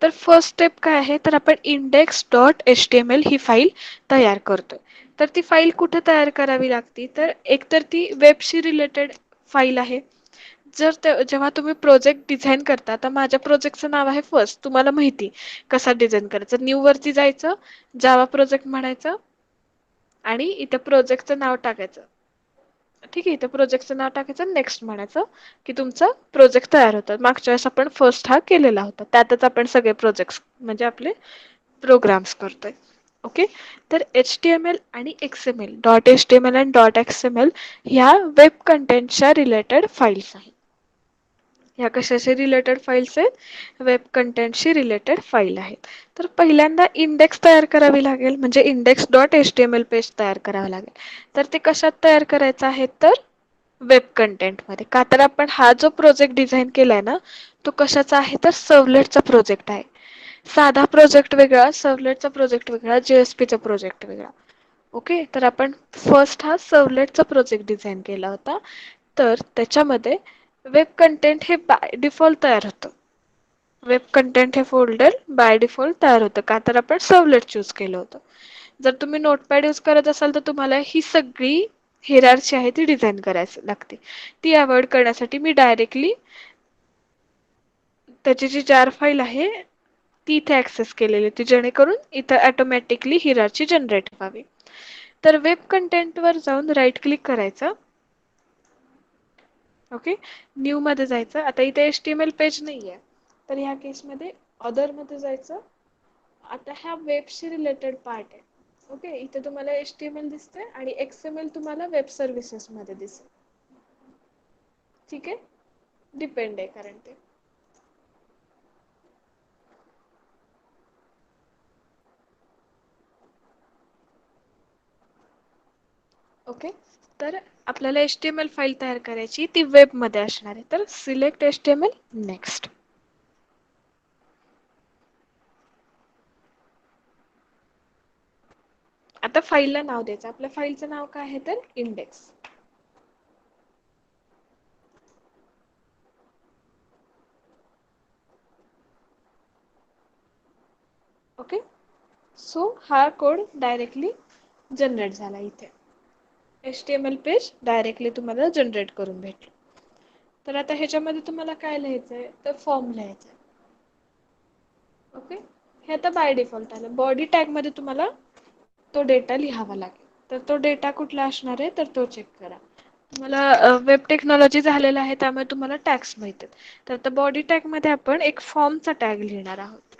तर फर्स्ट स्टेप काय आहे? तर आपण इंडेक्स डॉट एचटीएमएल ही फाईल तयार करतोय. तर ती फाईल कुठे तयार करावी लागते? तर एकतर ती वेबशी रिलेटेड फाईल आहे. जेव्हा तुम्ही प्रोजेक्ट डिझाईन करता, तर माझ्या प्रोजेक्टचं नाव आहे फर्स्ट. तुम्हाला माहिती कसा डिझाईन करायचा. न्यू वरती जायचं, जावा प्रोजेक्ट म्हणायचं आणि इथे प्रोजेक्टचं नाव टाकायचं. ठीक आहे, इथे प्रोजेक्टचं नाव टाकायचं, नेक्स्ट म्हणायचं की तुमचा प्रोजेक्ट तयार होतात. मागच्या वेळेस आपण फर्स्ट हा केलेला होता. त्यातच आपण सगळे प्रोजेक्ट्स म्हणजे आपले प्रोग्राम्स करतोय. ओके? तर एचटीएमएल आणि एक्सएमएल, डॉट एचटीएमएल आणि डॉट एक्सएमएल ह्या वेब कंटेंटच्या रिलेटेड फाईल्स आहेत. ह्या कशाशी रिलेटेड फाईल्स आहेत? वेब कंटेंटशी रिलेटेड फाईल आहेत. तर पहिल्यांदा इंडेक्स तयार करावी लागेल, म्हणजे इंडेक्स डॉट एचटीएमएल पेज तयार करावं लागेल. तर ते कशात तयार करायचं आहे? तर वेब कंटेंटमध्ये. का तर आपण हा जो प्रोजेक्ट डिझाईन केलाय ना तो कशाचा आहे? तर सर्व्हलेटचा प्रोजेक्ट आहे. साधा प्रोजेक्ट वेगळा, सर्व्हलेटचा प्रोजेक्ट वेगळा, जेएसपीचा प्रोजेक्ट वेगळा. ओके? तर आपण फर्स्ट हा सर्व्हलेटचा प्रोजेक्ट डिझाईन केला होता. तर त्याच्यामध्ये वेब कंटेंट हे बाय डिफॉल्ट तयार होतं. वेब कंटेंट हे फोल्डर बाय डिफॉल्ट तयार होतं. का तर आपण सर्व्हलेट चूज केलं होतं. जर तुम्ही नोटपॅड यूज करत असाल तर तुम्हाला ही सगळी हिरार्ची आहे ती डिझाईन करायची लागते. ती अवॉइड करण्यासाठी मी डायरेक्टली त्याची जी जार फाईल आहे ती इथे ऍक्सेस केलेली होती, जेणेकरून इथं ऑटोमॅटिकली हिरार्ची जनरेट व्हावी. तर वेब कंटेंटवर जाऊन राईट क्लिक करायचं. ओके? न्यू मध्ये जायचं. आता इथे एचटीएमएल पेज नाहीये, तर ह्या केसमध्ये अदर मध्ये जायचं. आता ह्या वेबशी रिलेटेड पार्ट आहे. ओके? इथे तुम्हाला एचटीएमएल दिसते आणि एक्सएमएल तुम्हाला वेब सर्व्हिसेस मध्ये दिसेल. ठीक आहे? डिपेंड आहे कारण ते. ओके? तर आपल्याला एचटीएमएल फाईल तयार करायची, ती वेबमध्ये असणार आहे. तर सिलेक्ट एचटीएमएल, नेक्स्ट. आता फाईलला नाव द्यायचं. आपल्या फाईलचं नाव काय आहे? तर इंडेक्स. ओके? सो हा कोड डायरेक्टली जनरेट झाला इथे. HTML पेज डायरेक्टली तुम्हाला जनरेट करून भेटलं. तर आता ह्याच्यामध्ये तुम्हाला काय लिहायचंय तर फॉर्म लिहायचा आहे. ओके, हे आता बाय डिफॉल्ट आलं. बॉडी टॅग मध्ये तुम्हाला तो डेटा लिहावा लागेल. तर तो डेटा कुठला असणार आहे तर तो चेक करा. तुम्हाला वेब टेक्नॉलॉजी झालेला आहे त्यामुळे तुम्हाला टॅग्स माहित आहेत. तर आता बॉडी टॅग मध्ये आपण एक फॉर्मचा टॅग लिहिणार आहोत.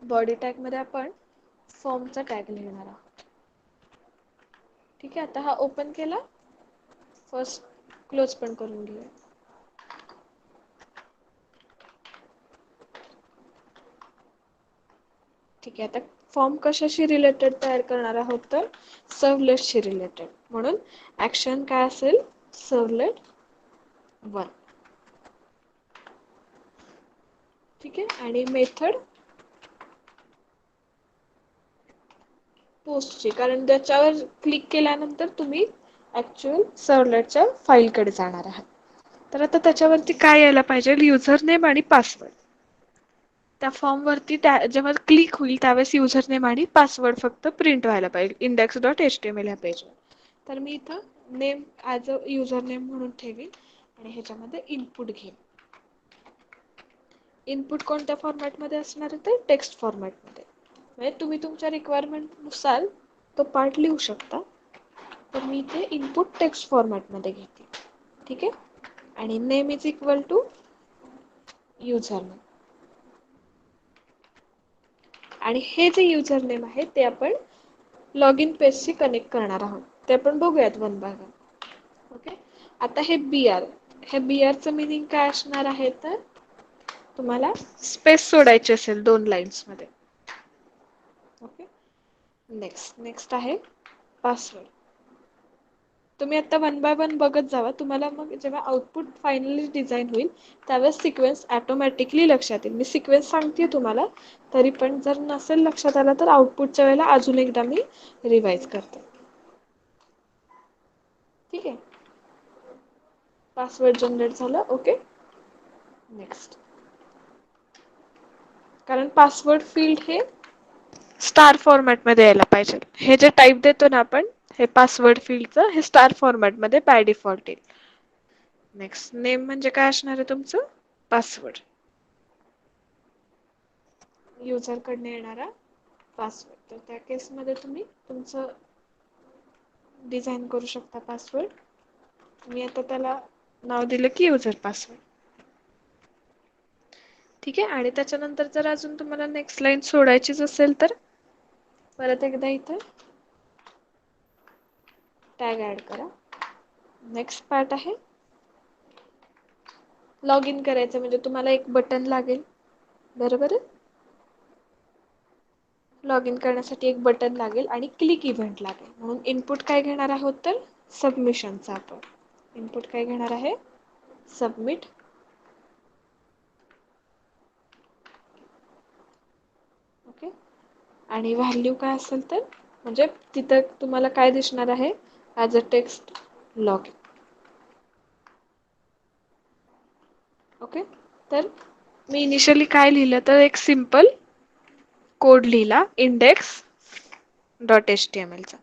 बॉडी टॅग मध्ये आपण फॉर्मचा टॅग लिहिणार आहोत. ठीक आहे, आता हा ओपन केला. फर्स्ट क्लोज पण करून घेऊया. ठीक आहे, आता फॉर्म कशाशी रिलेटेड तयार करणार आहोत तर सर्व्हलेटशी रिलेटेड. म्हणून ऍक्शन काय असेल सर्व्हलेट 1. ठीक आहे, आणि मेथड पोस्टची, कारण त्याच्यावर क्लिक केल्यानंतर तुम्ही ऍक्च्युअल सर्व्हलेटच्या फाईलकडे जाणार आहात. तर आता त्याच्यावरती काय यायला पाहिजे युजर नेम आणि पासवर्ड. त्या फॉर्म वरती जेव्हा क्लिक होईल त्यावेळेस युजर नेम आणि पासवर्ड फक्त प्रिंट व्हायला पाहिजे index.html ह्या पेजवर. तर मी इथं name as a user name म्हणून ठेवीन आणि ह्याच्यामध्ये इनपुट घेईन. इनपुट कोणत्या फॉर्मॅटमध्ये असणार आहे तर टेक्स्ट फॉर्मॅटमध्ये. म्हणजे तुम्ही तुमच्या रिक्वायरमेंट नुसार तो पार्ट लिहू शकता. तर मी इथे इनपुट टेक्स्ट फॉर्मॅटमध्ये घेते. ठीक आहे, आणि name is equal to user name. आणि हे जे युजर नेम आहे ते आपण लॉग इन पेजशी कनेक्ट करणार आहोत. ते आपण बघूयात वन बाय वन. ओके, आता हे BR, हे BRचं मिनिंग काय असणार आहे तर तुम्हाला स्पेस सोडायची असेल 2 लाईन्स मध्ये. ओके, नेक्स्ट आहे पासवर्ड. तुम्ही आता वन बाय वन बघत जावा. तुम्हाला मग जेव्हा आउटपुट फायनली डिझाइन होईल त्यावेळेस सिक्वेन्स ऑटोमॅटिकली लक्षात येईल. मी सिक्वेन्स सांगते तुम्हाला, तरी पण जर नसेल लक्षात आलं तर आउटपुटच्या वेळेला अजून एकदा मी रिवाइज करते. ठीक आहे, पासवर्ड जनरेट झालं. Okay, next. कारण पासवर्ड फील्ड हे स्टार फॉर्मॅट मध्ये यायला पाहिजे. हे जे टाईप देतो ना आपण हे पासवर्ड फील्डचं हे स्टार फॉर्मॅट मध्ये बाय डिफॉल्ट येईल. नेक्स्ट, नेम म्हणजे काय असणार आहे तुमचं पासवर्ड. युजर कडनं येणारा पासवर्ड. तर त्या केसमध्ये तुम्ही तुमचं डिझाइन करू शकता पासवर्ड. मी आता त्याला नाव दिलं की युजर पासवर्ड. ठीक आहे, आणि त्याच्यानंतर जर अजून तुम्हाला नेक्स्ट लाईन सोडायचीच असेल तर परत एकदा इथं टॅग ऍड करा. नेक्स्ट पार्ट आहे लॉग इन करायचं. म्हणजे तुम्हाला एक बटन लागेल, बरोबर आहे. लॉग इन करण्यासाठी एक बटन लागेल आणि क्लिक इव्हेंट लागेल. म्हणून इनपुट काय घेणार आहोत तर सबमिशनचा. आपण इनपुट काय घेणार आहे सबमिट. ओके, आणि व्हॅल्यू काय असेल तर म्हणजे तिथं तुम्हाला काय दिसणार आहे as a text log in. Okay, तर मी इनिशियली काय लिहिलं तर एक सिम्पल कोड लिहिला index.html चा.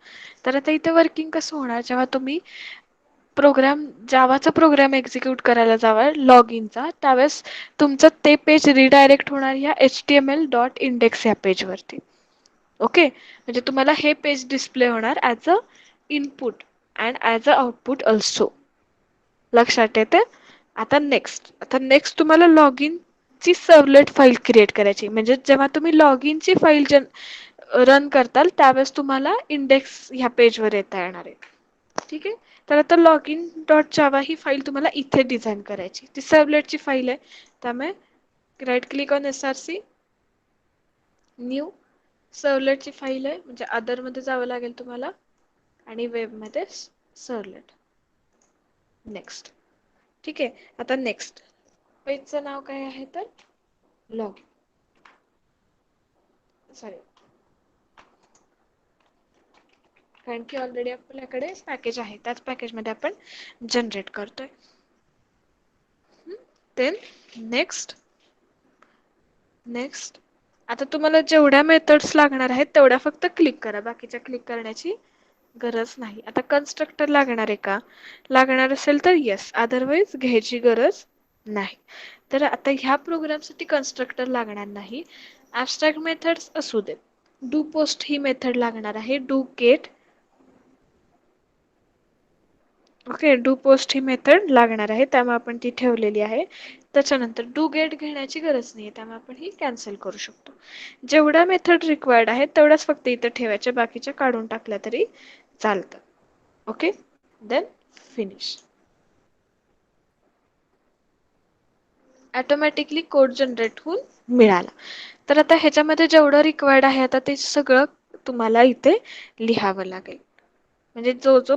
तर आता इथे वर्किंग कसं होणार जेव्हा तुम्ही प्रोग्राम जावाचा प्रोग्राम एक्झिक्यूट करायला जावाल लॉग इनचा त्यावेळेस तुमचं ते पेज रिडायरेक्ट होणार ह्या html.index या पेजवरती. ओके, म्हणजे तुम्हाला हे पेज डिस्प्ले होणार as a input and as a output also. लक्षात येते. आता नेक्स्ट तुम्हाला लॉग इन ची सर्व्हलेट फाईल क्रिएट करायची. म्हणजे जेव्हा तुम्ही लॉग इन ची फाईल रन करताल त्यावेळेस तुम्हाला इंडेक्स ह्या पेजवर येता येणार आहे. ठीक आहे, तर आता लॉग इन डॉट जावा ही फाईल तुम्हाला इथे डिझाईन करायची. ती सर्व्हलेटची फाईल आहे त्यामुळे right click on SRC new. सर्व्हलेटची फाईल आहे म्हणजे अदर मध्ये जावं लागेल तुम्हाला आणि वेब मध्ये सर्व्हलेट. नेक्स्ट. ठीक आहे, आता नेक्स्ट पेजचं नाव काय आहे तर लॉग इन. सॉरी, कारण की ऑलरेडी आपल्याकडे पॅकेज आहे त्याच पॅकेजमध्ये आपण जनरेट करतोय. देन नेक्स्ट आता तुम्हाला जेवढ्या मेथड्स लागणार आहेत तेवढ्या फक्त क्लिक करा, बाकीच्या क्लिक करण्याची गरज नाही. आता कन्स्ट्रक्टर लागणार आहे का? लागणार असेल तर येस, अदरवाईज घ्यायची गरज नाही. तर आता ह्या प्रोग्रामसाठी कन्स्ट्रक्टर लागणार नाही. ॲबस्ट्रॅक्ट मेथड्स असू देत. डू पोस्ट ही मेथड लागणार आहे. Do get, okay, do post he method लागणार आहे, त्यामुळे आपण ती ठेवलेली आहे. त्याच्यानंतर डू गेट घेण्याची गरज नाही, त्यामुळे आपण ही कॅन्सल करू शकतो. जेवढ्या मेथड रिक्वायर्ड आहेत तेवढ्याच फक्त इथं ठेवायच्या, बाकीच्या काढून टाकल्या तरी चालतं. Okay, then finish. Automatically code generate होऊन मिळाला. तर आता ह्याच्यामध्ये जेवढं रिक्वायर्ड आहे आता ते सगळं तुम्हाला इथे लिहावं लागेल. म्हणजे जो जो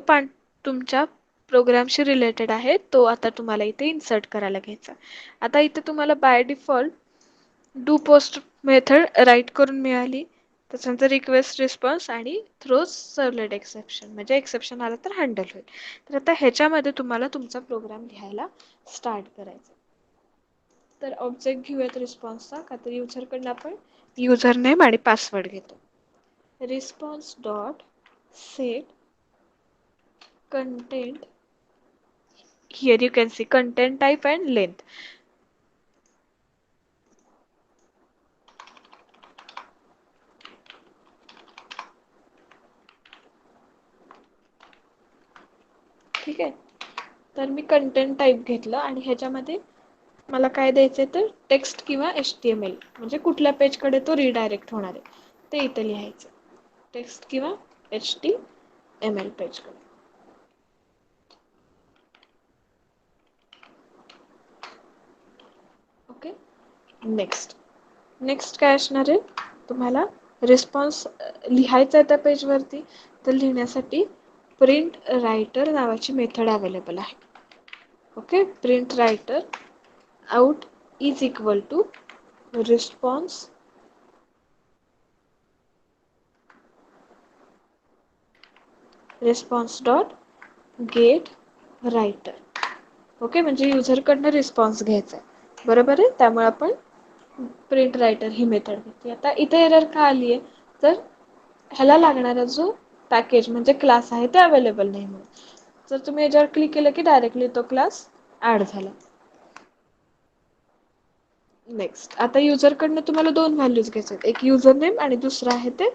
तुमच्या प्रोग्रामशी रिलेटेड आहे तो आता तुम्हाला इथे इन्सर्ट करायला घ्यायचा. आता इथे तुम्हाला by default do post method write करून मिळाली. त्याच्यानंतर रिक्वेस्ट रिस्पॉन्स आणि थ्रोज सर्वलेट एक्सेप्शन, म्हणजे एक्सेप्शन आलं तर हँडल होईल. तर आता ह्याच्यामध्ये तुम्हाला तुमचा प्रोग्राम लिहायला स्टार्ट करायचा. तर ऑब्जेक्ट घेऊयात रिस्पॉन्सचा, का तर युजरकडनं आपण युजर नेम आणि पासवर्ड घेतो. Response dot set content, here you can see content type and length. ठीक आहे, तर मी कंटेंट टाईप घेतलं आणि ह्याच्यामध्ये मला काय द्यायचंय तर टेक्स्ट किंवा HTML, म्हणजे कुठल्या पेजकडे तो रिडायरेक्ट होणार आहे ते इथे लिहायचं. टेक्स्ट किंवा HTML पेजकडे. ओके, नेक्स्ट काय असणार आहे, तुम्हाला रिस्पॉन्स लिहायचा आहे त्या पेजवरती, तर लिहिण्यासाठी प्रिंट रायटर नावाची मेथड अवेलेबल आहे. Okay, print writer out is equal to response dot get writer. Okay, म्हणजे युजरकडनं रिस्पॉन्स घ्यायचा आहे, बरोबर आहे. त्यामुळे आपण प्रिंट रायटर ही मेथड घेतली. आता इथे एरर का आली आहे, तर ह्याला लागणारा जो पॅकेज म्हणजे क्लास आहे ते अवेलेबल नाही म्हणून. जर तुम्ही याच्यावर क्लिक केलं की डायरेक्टली तो क्लास ऍड झाला. नेक्स्ट, आता युजरकडनं तुम्हाला दोन व्हॅल्यूज घ्यायचे आहेत, एक युजर नेम आणि दुसरं आहे ते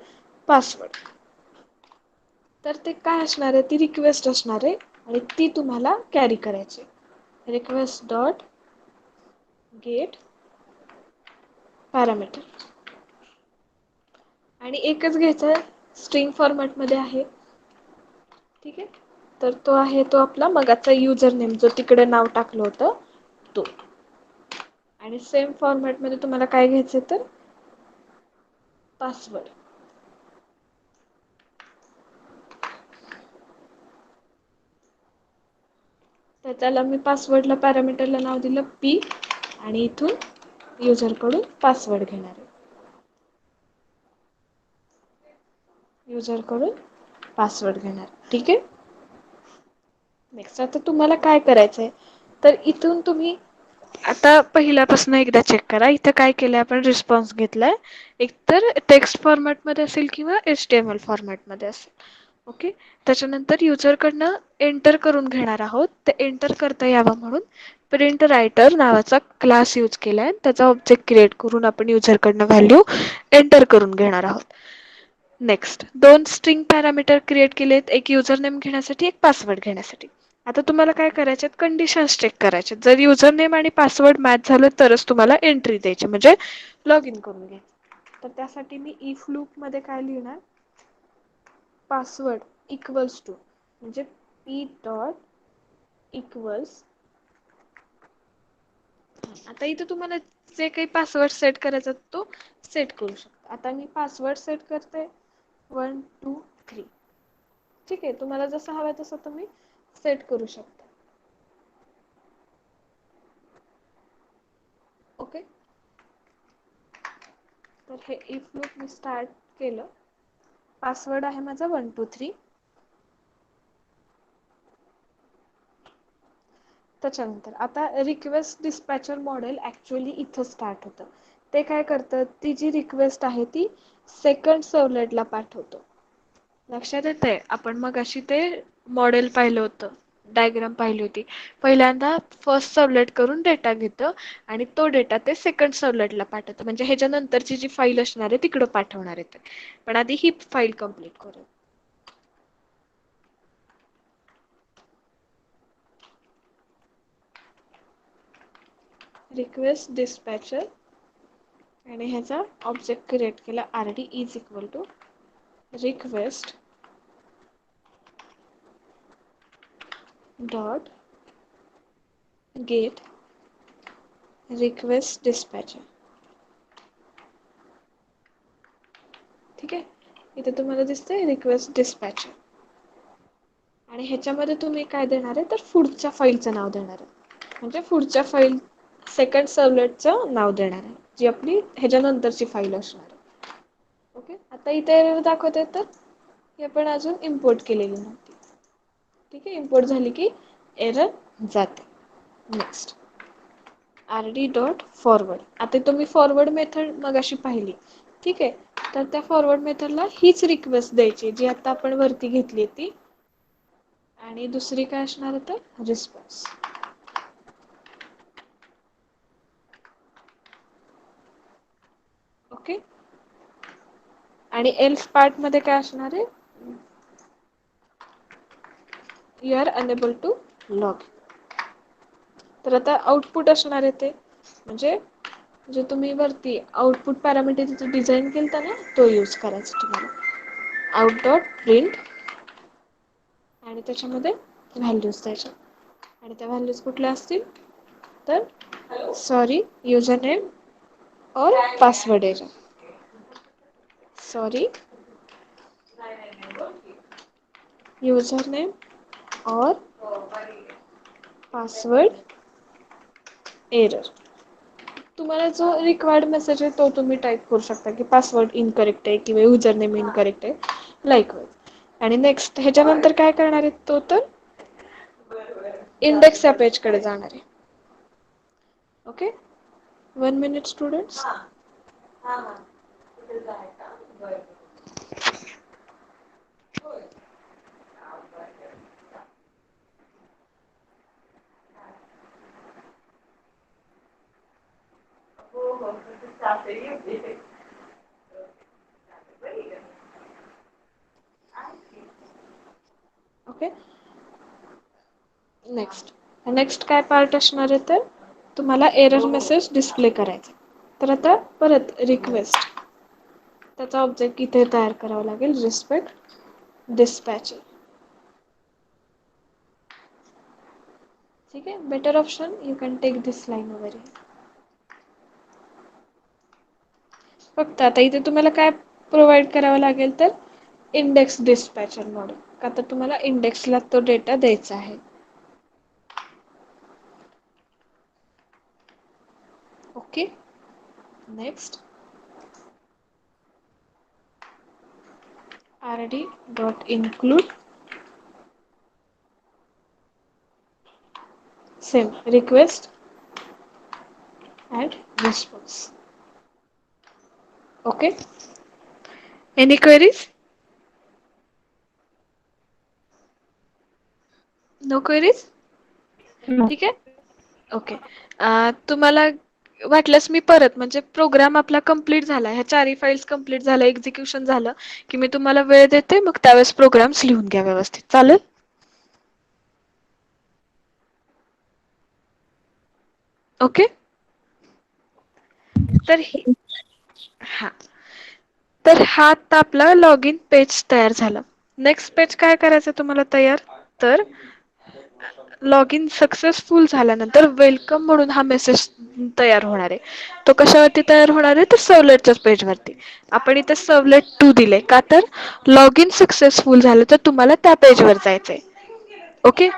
पासवर्ड. तर ते काय असणार आहे, ती रिक्वेस्ट असणार आहे आणि ती तुम्हाला कॅरी करायची. रिक्वेस्ट डॉट गेट पॅरामीटर आणि एकच घ्यायचा आहे, स्ट्रिंग फॉर्मॅटमध्ये आहे. ठीक आहे, तर तो आहे तो आपला मगाचा युजर नेम जो तिकडे नाव टाकलं होतं तो. आणि सेम फॉर्मॅटमध्ये तुम्हाला काय घ्यायचं तर पासवर्ड. तर त्याला मी पासवर्डला पॅरामीटरला नाव दिलं P आणि इथून युजरकडून पासवर्ड घेणार आहे. युजरकडून पासवर्ड घेणार, ठीक आहे. नेक्स्ट, आता तुम्हाला काय करायचंय तर इथून तुम्ही आता पहिल्यापासून एकदा चेक करा. इथं काय केलंय आपण, रिस्पॉन्स घेतलाय, एकतर टेक्स्ट फॉर्मॅटमध्ये असेल किंवा HTML फॉर्मॅटमध्ये असेल. ओके, त्याच्यानंतर युजरकडनं एंटर करून घेणार आहोत. ते एंटर करता यावं म्हणून प्रिंट रायटर नावाचा क्लास यूज केलाय, त्याचा ऑब्जेक्ट क्रिएट करून आपण युजरकडनं व्हॅल्यू एंटर करून घेणार आहोत. नेक्स्ट, दोन स्ट्रिंग पॅरामीटर क्रिएट केलेत, एक युजर नेम घेण्यासाठी, एक पासवर्ड घेण्यासाठी. आता तुम्हाला काय करायचे, कंडिशन्स चेक करायचे. जर युजर नेम आणि पासवर्ड मॅच झालं तरच तुम्हाला एंट्री द्यायची, म्हणजे लॉग इन करून घ्यायचं. तर त्यासाठी मी इफ लूप मध्ये काय लिहिणार, पासवर्ड इक्वल्स टू, म्हणजे P डॉट इक्वल्स. आता इथे तुम्हाला जे काही पासवर्ड सेट करायचा तो सेट करू शकता. आता मी पासवर्ड सेट करते 1 2 3. ठीक आहे, तुम्हाला जसं हवं तसं तुम्ही सेट करू शकता. ओके, तर हे इफ लूप मी स्टार्ट केलं. पासवर्ड आहे माझा 1 2 3. त्याच्यानंतर आता रिक्वेस्ट डिस्पॅचर मॉडेल ऍक्च्युअली इथं स्टार्ट होतं. ते काय करतं, ती जी रिक्वेस्ट आहे ती सेकंड सर्व्हलेटला पाठवतो. लक्षात येतंय? आपण मगाशी ते मॉडेल पाहिलं होतं, डायग्राम पाहिली होती. पहिल्यांदा फर्स्ट सर्व्हलेट करून डेटा घेतं आणि तो डेटा ते सेकंड सर्व्हलेटला पाठवतं. म्हणजे ह्याच्या नंतरची जी फाईल असणार आहे तिकडं पाठवणार आहे ते. पण आधी ही फाईल कंप्लीट करू. रिक्वेस्ट डिस्पॅचर आणि ह्याचा ऑब्जेक्ट क्रिएट केला rd is equal to request dot get request dispatcher. ठीक आहे, इथे तुम्हाला दिसतंय रिक्वेस्ट डिस्पॅचर. आणि ह्याच्यामध्ये तुम्ही काय देणार आहे, तर पुढच्या फाईलचं नाव देणार आहे. म्हणजे पुढच्या फाईल सेकंड सर्व्हलेटचं नाव देणार आहे, जी आपली ह्याच्यानंतरची फाईल असणार आहे. ओके, आता इथे एरर दाखवते तर ही आपण अजून इम्पोर्ट केलेली नव्हती. ठीक आहे, इम्पोर्ट झाली की एरर जाते. Next rd dot forward. आता तुम्ही फॉरवर्ड मेथड मगाशी पाहिली. ठीक आहे, तर त्या फॉरवर्ड मेथडला हीच रिक्वेस्ट द्यायची जी आता आपण वरती घेतली ती. आणि दुसरी काय असणार आहे तर रिस्पॉन्स. ओके, आणि एल्स पार्ट मध्ये काय असणार आहे, you are unable to log. तर आता आउटपुट असणार आहे ते, म्हणजे जे तुम्ही वरती आउटपुट पॅरामीटर डिझाईन केलता ना, तो यूज करायचा तुम्हाला. आउट डॉट प्रिंट आणि त्याच्यामध्ये व्हॅल्यूज द्यायच्या. आणि त्या व्हॅल्यूज कुठल्या असतील तर सॉरी युजर नेम और password error. Sorry user name और पासवर्ड एरर. तुम्हाला जो रिक्वायर्ड मेसेज आहे तो तुम्ही टाईप करू शकता की पासवर्ड इनकरेक्ट आहे किंवा युजर नेम इनकरेक्ट आहे, लाईक वाईज. आणि नेक्स्ट ह्याच्यानंतर काय करणार आहे तो तर इंडेक्स या पेजकडे जाणार आहे. Okay, 1 minute students. Okay, next काय पार्ट असणार आहे तर तुम्हाला एरर मेसेज डिस्प्ले करायचा. तर आता परत रिक्वेस्ट, त्याचा ऑब्जेक्ट इथे तयार करावा लागेल, रिस्पेक्ट डिस्पॅचर. ठीक आहे, better option you can take this line वगैरे. फक्त आता इथे तुम्हाला काय प्रोव्हाइड करावं लागेल तर इंडेक्स डिस्पॅचर मॉडेल, का तर तुम्हाला इंडेक्सला तो डेटा द्यायचा आहे. Okay, next rd dot include same request and response. Okay, any queries? No queries? ठीक आहे, ओके. तुम्हाला वाटल्यास मी परत, म्हणजे प्रोग्राम आपला कंप्लीट झाला, ह्या चारही फाईल्स कंप्लीट झाल्या, एक्झिक्युशन झालं की मी तुम्हाला वेळ देते, मग त्यावेळेस प्रोग्राम्स लिहून घ्या व्यवस्थित. चालेल? ओके, तर हा, तर हा आता आपला लॉग इन पेज तयार झाला. नेक्स्ट पेज काय करायचं तुम्हाला तयार, तर लॉग इन सक्सेसफुल झाल्यानंतर वेलकम म्हणून हा मेसेज तयार होणार आहे. तो कशावरती तयार होणार आहे तर सर्व्हलेटच्याच पेजवरती. आपण इथे सर्व्हलेट 2 दिले, का तर लॉग इन सक्सेसफुल झालं तर तुम्हाला त्या पेजवर जायचंय. ओके,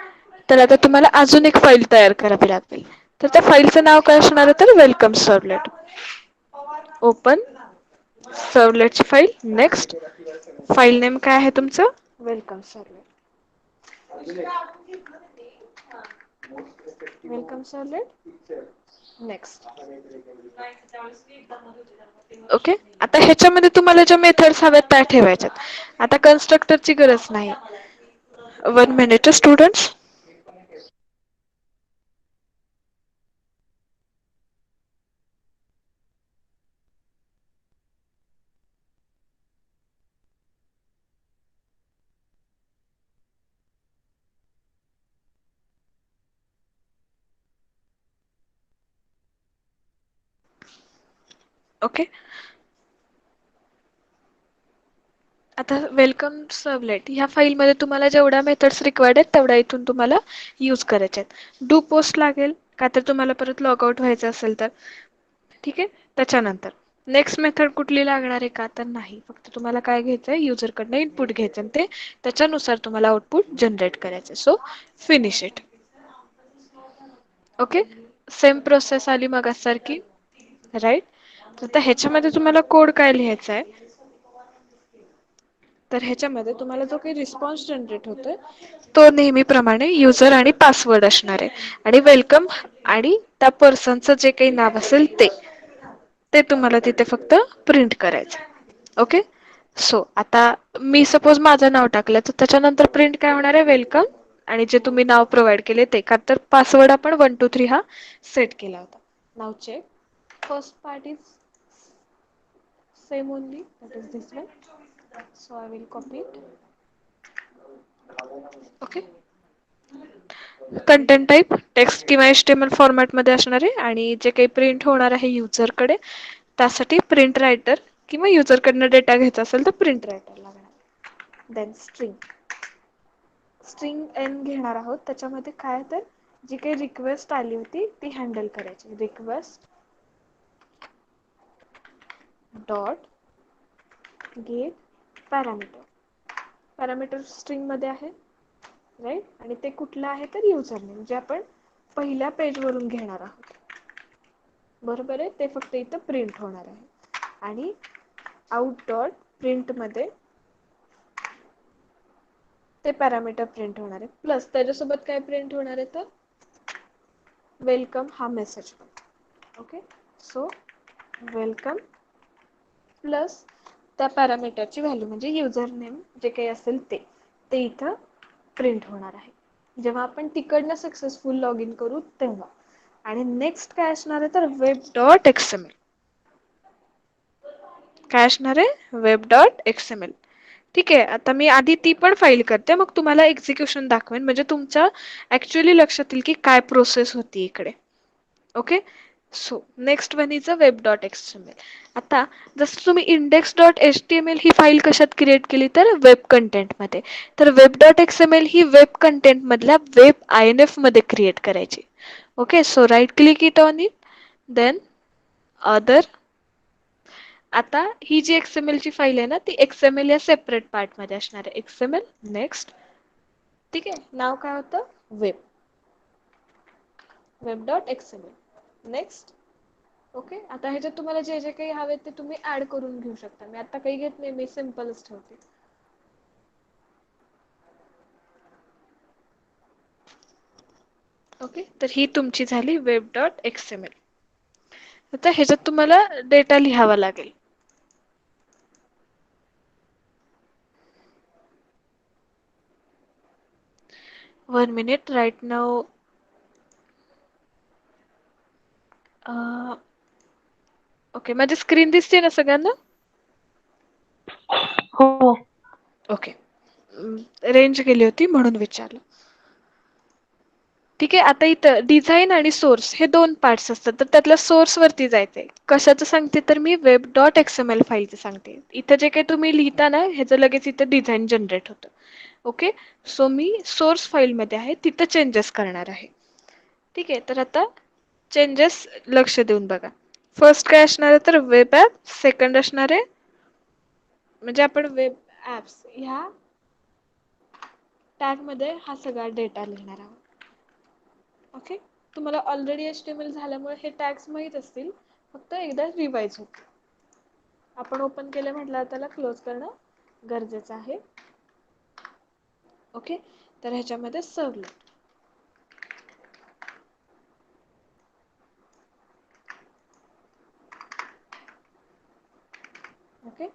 तर आता तुम्हाला अजून एक फाईल तयार करावी लागेल. तर त्या फाईलचं नाव काय असणार आहे तर वेलकम सर्व्हलेट. ओपन सर्व्हलेटची फाईल. नेक्स्ट फाईल नेम काय आहे तुमचं, welcome servlet. Welcome servlet next. Okay. आता ह्याच्यामध्ये तुम्हाला ज्या मेथड्स हव्यात त्या ठेवायच्यात. आता कन्स्ट्रक्टरची गरज नाही. 1 मिनिट स्टुडंट्स. ओके. आता वेलकम सर्वलेट ह्या फाईलमध्ये तुम्हाला जेवढ्या मेथड्स रिक्वायर्ड आहेत तेवढ्या इथून तुम्हाला यूज करायचे आहेत. डू पोस्ट लागेल का तर तुम्हाला परत लॉग आउट व्हायचं असेल तर. ठीक आहे. त्याच्यानंतर नेक्स्ट मेथड कुठली लागणार आहे का तर नाही. फक्त तुम्हाला काय घ्यायचंय युजरकडनं इनपुट घ्यायचं आणि ते त्याच्यानुसार तुम्हाला आउटपुट जनरेट करायचं. So finish it. Okay. Same process आली मगासारखी. राईट. आता ह्याच्यामध्ये तुम्हाला कोड काय लिहायचा आहे तर ह्याच्यामध्ये तुम्हाला जो काही रिस्पॉन्स जनरेट होतोय तो नेहमीप्रमाणे युजर आणि पासवर्ड असणार आहे. आणि वेलकम आणि त्या पर्सनचं जे काही नाव असेल ते तुम्हाला तिथे फक्त प्रिंट करायचं. ओके. सो आता मी सपोज माझं नाव टाकलं तर त्याच्यानंतर प्रिंट काय होणार आहे वेलकम आणि जे तुम्ही नाव प्रोव्हाइड केले ते. का तर पासवर्ड आपण 1 2 3 हा सेट केला होता. नाव check. First part is same only, that is this one. So I will copy it. Okay. Content type text किंवा HTML फॉर्मॅट मध्ये असणार आहे आणि जे काही प्रिंट होणार आहे युजरकडे त्यासाठी प्रिंट रायटर किंवा युजरकडनं डेटा घ्यायचा असेल तर प्रिंट रायटर लागणार. Then string. स्ट्रिंग एन घेणार आहोत. त्याच्यामध्ये काय तर जी काही रिक्वेस्ट आली होती ती हँडल करायची. Request dot gate parameter. Parameter string मध्ये आहे. राईट. आणि ते कुठलं आहे तर युजर नेम जे आपण पहिल्या पेज वरून घेणार आहोत. बरोबर आहे. ते फक्त इथं प्रिंट होणार आहे. आणि आउट डॉट प्रिंट मध्ये ते पॅरामीटर प्रिंट होणार आहे. प्लस त्याच्यासोबत काय प्रिंट होणार आहे तर वेलकम हा मेसेज पण. ओके. सो वेलकम प्लस त्या पॅरामीटरची व्हॅल्यू म्हणजे युजर नेम जे काही असेल ते इथं प्रिंट होणार आहे. जेव्हा आपण तिकडनं सक्सेसफुल लॉग इन करू तेव्हा. आणि नेक्स्ट काय असणार आहे तर वेब डॉट एक्सएमएल. काय असणार आहे वेब डॉट एक्सएमएल. ठीक आहे. आता मी आधी ती पण फाईल करते मग तुम्हाला एक्झिक्युशन दाखवेन म्हणजे तुमच्या ऍक्च्युअली लक्षात येईल की काय प्रोसेस होती इकडे. Okay. So next one is a web dot XML. आता जसं तुम्ही इंडेक्स डॉट HTML ही फाईल कशात क्रिएट केली तर वेब कंटेंटमध्ये. तर वेब डॉट एक्सएमएल ही वेब कंटेंट मधल्या वेब INF मध्ये क्रिएट करायची. Okay. So right click it on it. Then other. आता ही जी XML ची फाईल आहे ना ती XML या सेपरेट पार्ट मध्ये असणार आहे. XML. नेक्स्ट. ठीक आहे. नाव काय होतं web. Web dot XML. Next. Okay. आता ह्याच्यात तुम्हाला जे जे काही हवे ते तुम्ही ऍड करून घेऊ शकता. मी आता काही घेत नाही. मी सिम्पलच ठेवते. ओके. तर ही तुमची झाली वेब डॉट एक्सएमएल. आता ह्याच्यात तुम्हाला डेटा लिहावा लागेल. 1 minute right now. ओके. माझी स्क्रीन दिसते ना सगळ्यांना. हो. ओके. रेंज गेली होती म्हणून विचारलं. ठीक आहे. आता इथं डिझाईन आणि सोर्स हे 2 पार्ट्स असतात तर त्यातल्या सोर्स वरती जायचंय. कशाचं सांगते तर मी वेब डॉट एक्सएमएल फाईलचं सांगते. इथं जे काही तुम्ही लिहिता ना ह्याचं लगेच इथं डिझाईन जनरेट होतं. ओके. सो मी सोर्स फाईलमध्ये आहे तिथं चेंजेस करणार आहे. ठीक आहे. तर आता चेंजेस लक्ष देऊन बघा. फर्स्ट काय असणार आहे तर वेब ॲप. सेकंड असणार आहे म्हणजे आपण वेब ॲप्स ह्या टॅग मध्ये हा सगळा डेटा लिहिणार आहोत. ओके. तुम्हाला ऑलरेडी HTML झाल्यामुळे हे टॅग्स माहीत असतील. फक्त एकदा रिवाइज होतं. आपण ओपन केलं म्हटलं त्याला क्लोज करणं गरजेचं आहे. ओके. तर ह्याच्यामध्ये सर्वलेट. ओके.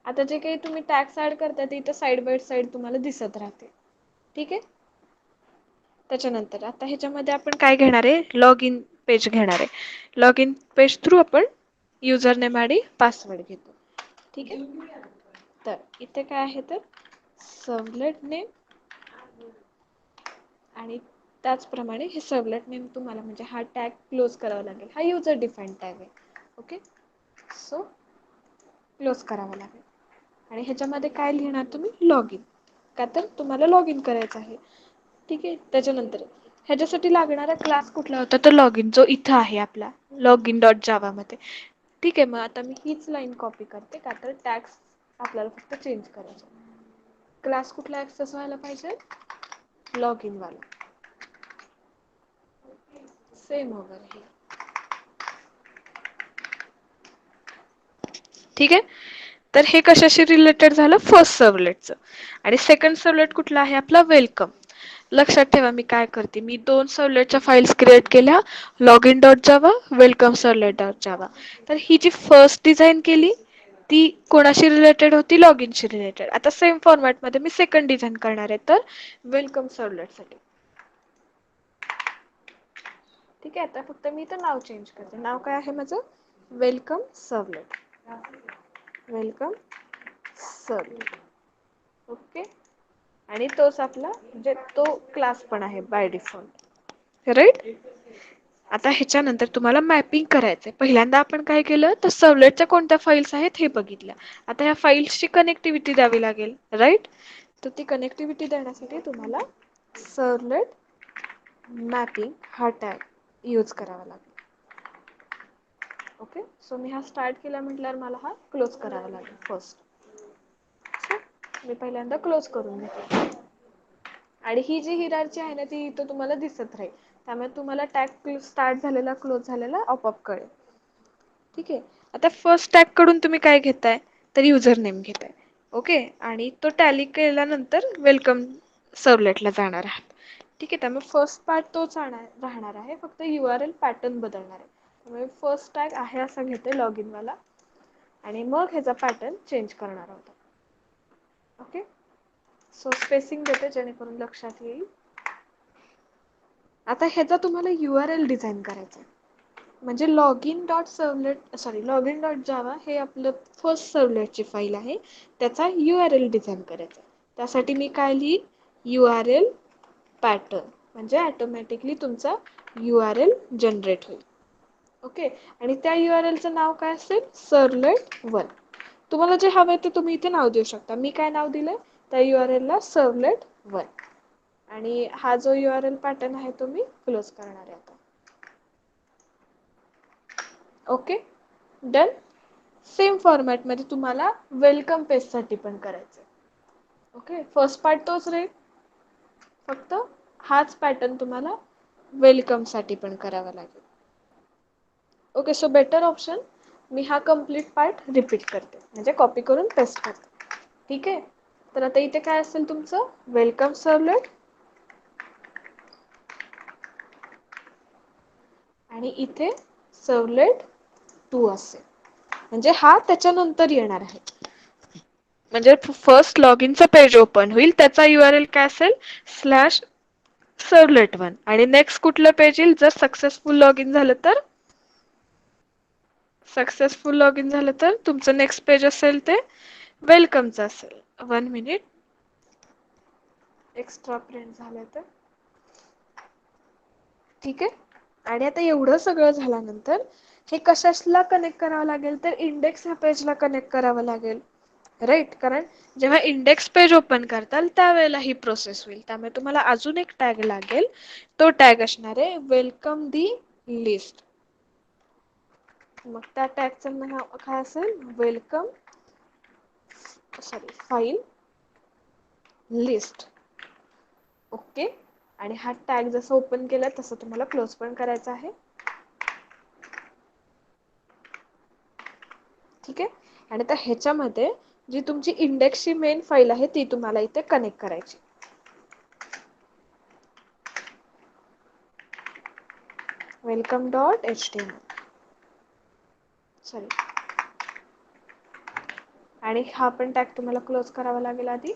आता जे काही तुम्ही टॅग्स ऍड करता ते इथं साइड बाय साइड तुम्हाला दिसत राहते. ठीक आहे. त्याच्यानंतर आता ह्याच्यामध्ये आपण काय घेणार आहे, लॉग इन पेज घेणार आहे. लॉग इन पेज थ्रू आपण युजर नेम आणि पासवर्ड घेतो. ठीक आहे. तर इथे काय आहे तर सर्व्हलेट नेम आणि त्याचप्रमाणे हे सर्व्हलेट नेम तुम्हाला म्हणजे हा टॅग क्लोज करावा लागेल. हा युजर डिफाईन्ड टॅग आहे. ओके. सो क्लोज करावा लागेल. आणि ह्याच्यामध्ये काय लिहिणार तुम्ही, लॉग इन, का तर तुम्हाला लॉग इन करायचं आहे. ठीक आहे. त्याच्यानंतर ह्याच्यासाठी लागणारा क्लास कुठला होता तर लॉग इन, जो इथं आहे आपला लॉग इन डॉट जावा मध्ये. ठीक आहे. मग आता मी हीच लाईन कॉपी करते, का तर टॅग्स आपल्याला फक्त चेंज करायचे. क्लास कुठला ऍक्सेस व्हायला पाहिजे, लॉग इन वाला. Same over here. ठीक आहे. तर हे कशाशी रिलेटेड झालं, फर्स्ट सर्व्हलेटचं. आणि सेकंड सर्व्हलेट कुठला आहे आपला, वेलकम. लक्षात ठेवा मी काय करते, मी 2 सर्व्हलेटच्या फाईल्स क्रिएट केल्या, log in dot Java, welcome servlet dot जावा. तर ही जी फर्स्ट डिझाइन केली ती कोणाशी रिलेटेड होती, लॉग इनशी रिलेटेड. आता सेम फॉर्मॅटमध्ये मी सेकंड डिझाइन करणार आहे तर वेलकम सर्व्हलेटसाठी. ठीक आहे. आता फक्त मी इथं नाव चेंज करते. नाव काय आहे माझं, welcome servlet. Welcome servlet. Okay. आणि तोच आपला म्हणजे तो क्लास पण आहे बाय डिफॉल्ट. राईट. आता ह्याच्यानंतर तुम्हाला मॅपिंग करायचंय. पहिल्यांदा आपण काय केलं तर सर्व्हलेटच्या कोणत्या फाईल्स आहेत हे बघितल्या. आता ह्या फाईल्सची कनेक्टिव्हिटी द्यावी लागेल, राईट. तर ती कनेक्टिव्हिटी देण्यासाठी तुम्हाला सर्व्हलेट मॅपिंग हा टॅग यूज करावा लागेल. ओके. सो मी हा स्टार्ट केला म्हटल्यावर मला हा क्लोज करावा लागेल फर्स्ट. मी पहिल्यांदा क्लोज करून घेते. आणि ही जी हिरार्ची आहे ना ती इथं तुम्हाला दिसत राहील. त्यामुळे तुम्हाला टॅग स्टार्ट झालेला क्लोज झालेला आपोआप कळेल. ठीक आहे. आता फर्स्ट टॅग कडून तुम्ही काय घेताय तर युजर नेम घेताय. ओके. आणि तो टॅली केल्यानंतर वेलकम सर्व्हलेटला जाणार आहात. ठीक आहे. त्यामुळे फर्स्ट पार्ट तोच राहणार आहे, फक्त URL पॅटर्न बदलणार आहे. त्यामुळे फर्स्ट टॅग आहे असा घेते लॉग इन वाला आणि मग ह्याचा पॅटर्न चेंज करणार आहोत. ओके. सो स्पेसिंग देते जेणेकरून लक्षात येईल. आता ह्याचा तुम्हाला URL डिझाइन करायचा आहे. म्हणजे login dot servlet login dot जावा हे आपलं फर्स्ट सर्व्हलेटची फाईल आहे. त्याचा URL डिझाइन करायचा. त्यासाठी मी काय लिहीन, URL पॅटर्न, म्हणजे ऑटोमॅटिकली तुमचा URL जनरेट होईल. ओके. आणि त्या URLचं नाव काय असेल, सर्व्हलेट1. तुम्हाला जे हवं ते तुम्ही इथे नाव देऊ शकता. मी काय नाव दिलंय त्या URL ला, सर्व्हलेट1. आणि हा जो URL पॅटर्न आहे तो मी क्लोज करणार आहे आता. ओके. डन. सेम फॉर्मॅटमध्ये तुम्हाला वेलकम पेजसाठी पण करायचं. ओके. फर्स्ट पार्ट तोच राहील, फक्त हाच पॅटर्न तुम्हाला वेलकम साठी पण करावा लागेल. ओके. सो बेटर ऑप्शन, मी हा कम्प्लीट पार्ट रिपीट करते, म्हणजे कॉपी करून पेस्ट करते. ठीक आहे. तर आता इथे काय असेल तुमचं, वेलकम सर्व्हलेट आणि इथे सर्व्हलेट2 असेल. म्हणजे हा त्याच्यानंतर येणार आहे. म्हणजे फर्स्ट लॉग इनचं पेज ओपन होईल, त्याचा URL काय असेल, /सर्व्हलेट1. आणि नेक्स्ट कुठलं पेज येईल, जर सक्सेसफुल लॉग इन झालं तर तुमचं नेक्स्ट पेज असेल ते वेलकमचं असेल. 1 मिनिट, एक्स्ट्रा प्रिंट झालं तर ठीक आहे. आणि आता एवढं सगळं झाल्यानंतर हे कशाला कनेक्ट करावं लागेल तर इंडेक्स ह्या पेजला कनेक्ट करावं लागेल, राईट. कारण जेव्हा इंडेक्स पेज ओपन करताल त्यावेळेला ही प्रोसेस होईल. त्यामुळे तुम्हाला अजून एक टॅग लागेल. तो टॅग असणार आहे वेलकम दी लिस्ट. मग त्या टॅगचं नाव काय असेल, वेलकम फाईल लिस्ट. ओके. आणि हा टॅग जसं ओपन केला तसं तुम्हाला क्लोज पण करायचा आहे. ठीक आहे. आणि आता ह्याच्यामध्ये जी तुमची इंडेक्सची मेन फाईल आहे ती तुम्हाला इथे कनेक्ट करायची. welcome.html. सॉरी, आणि हा पण टॅग तुम्हाला क्लोज करावा लागेल आधी.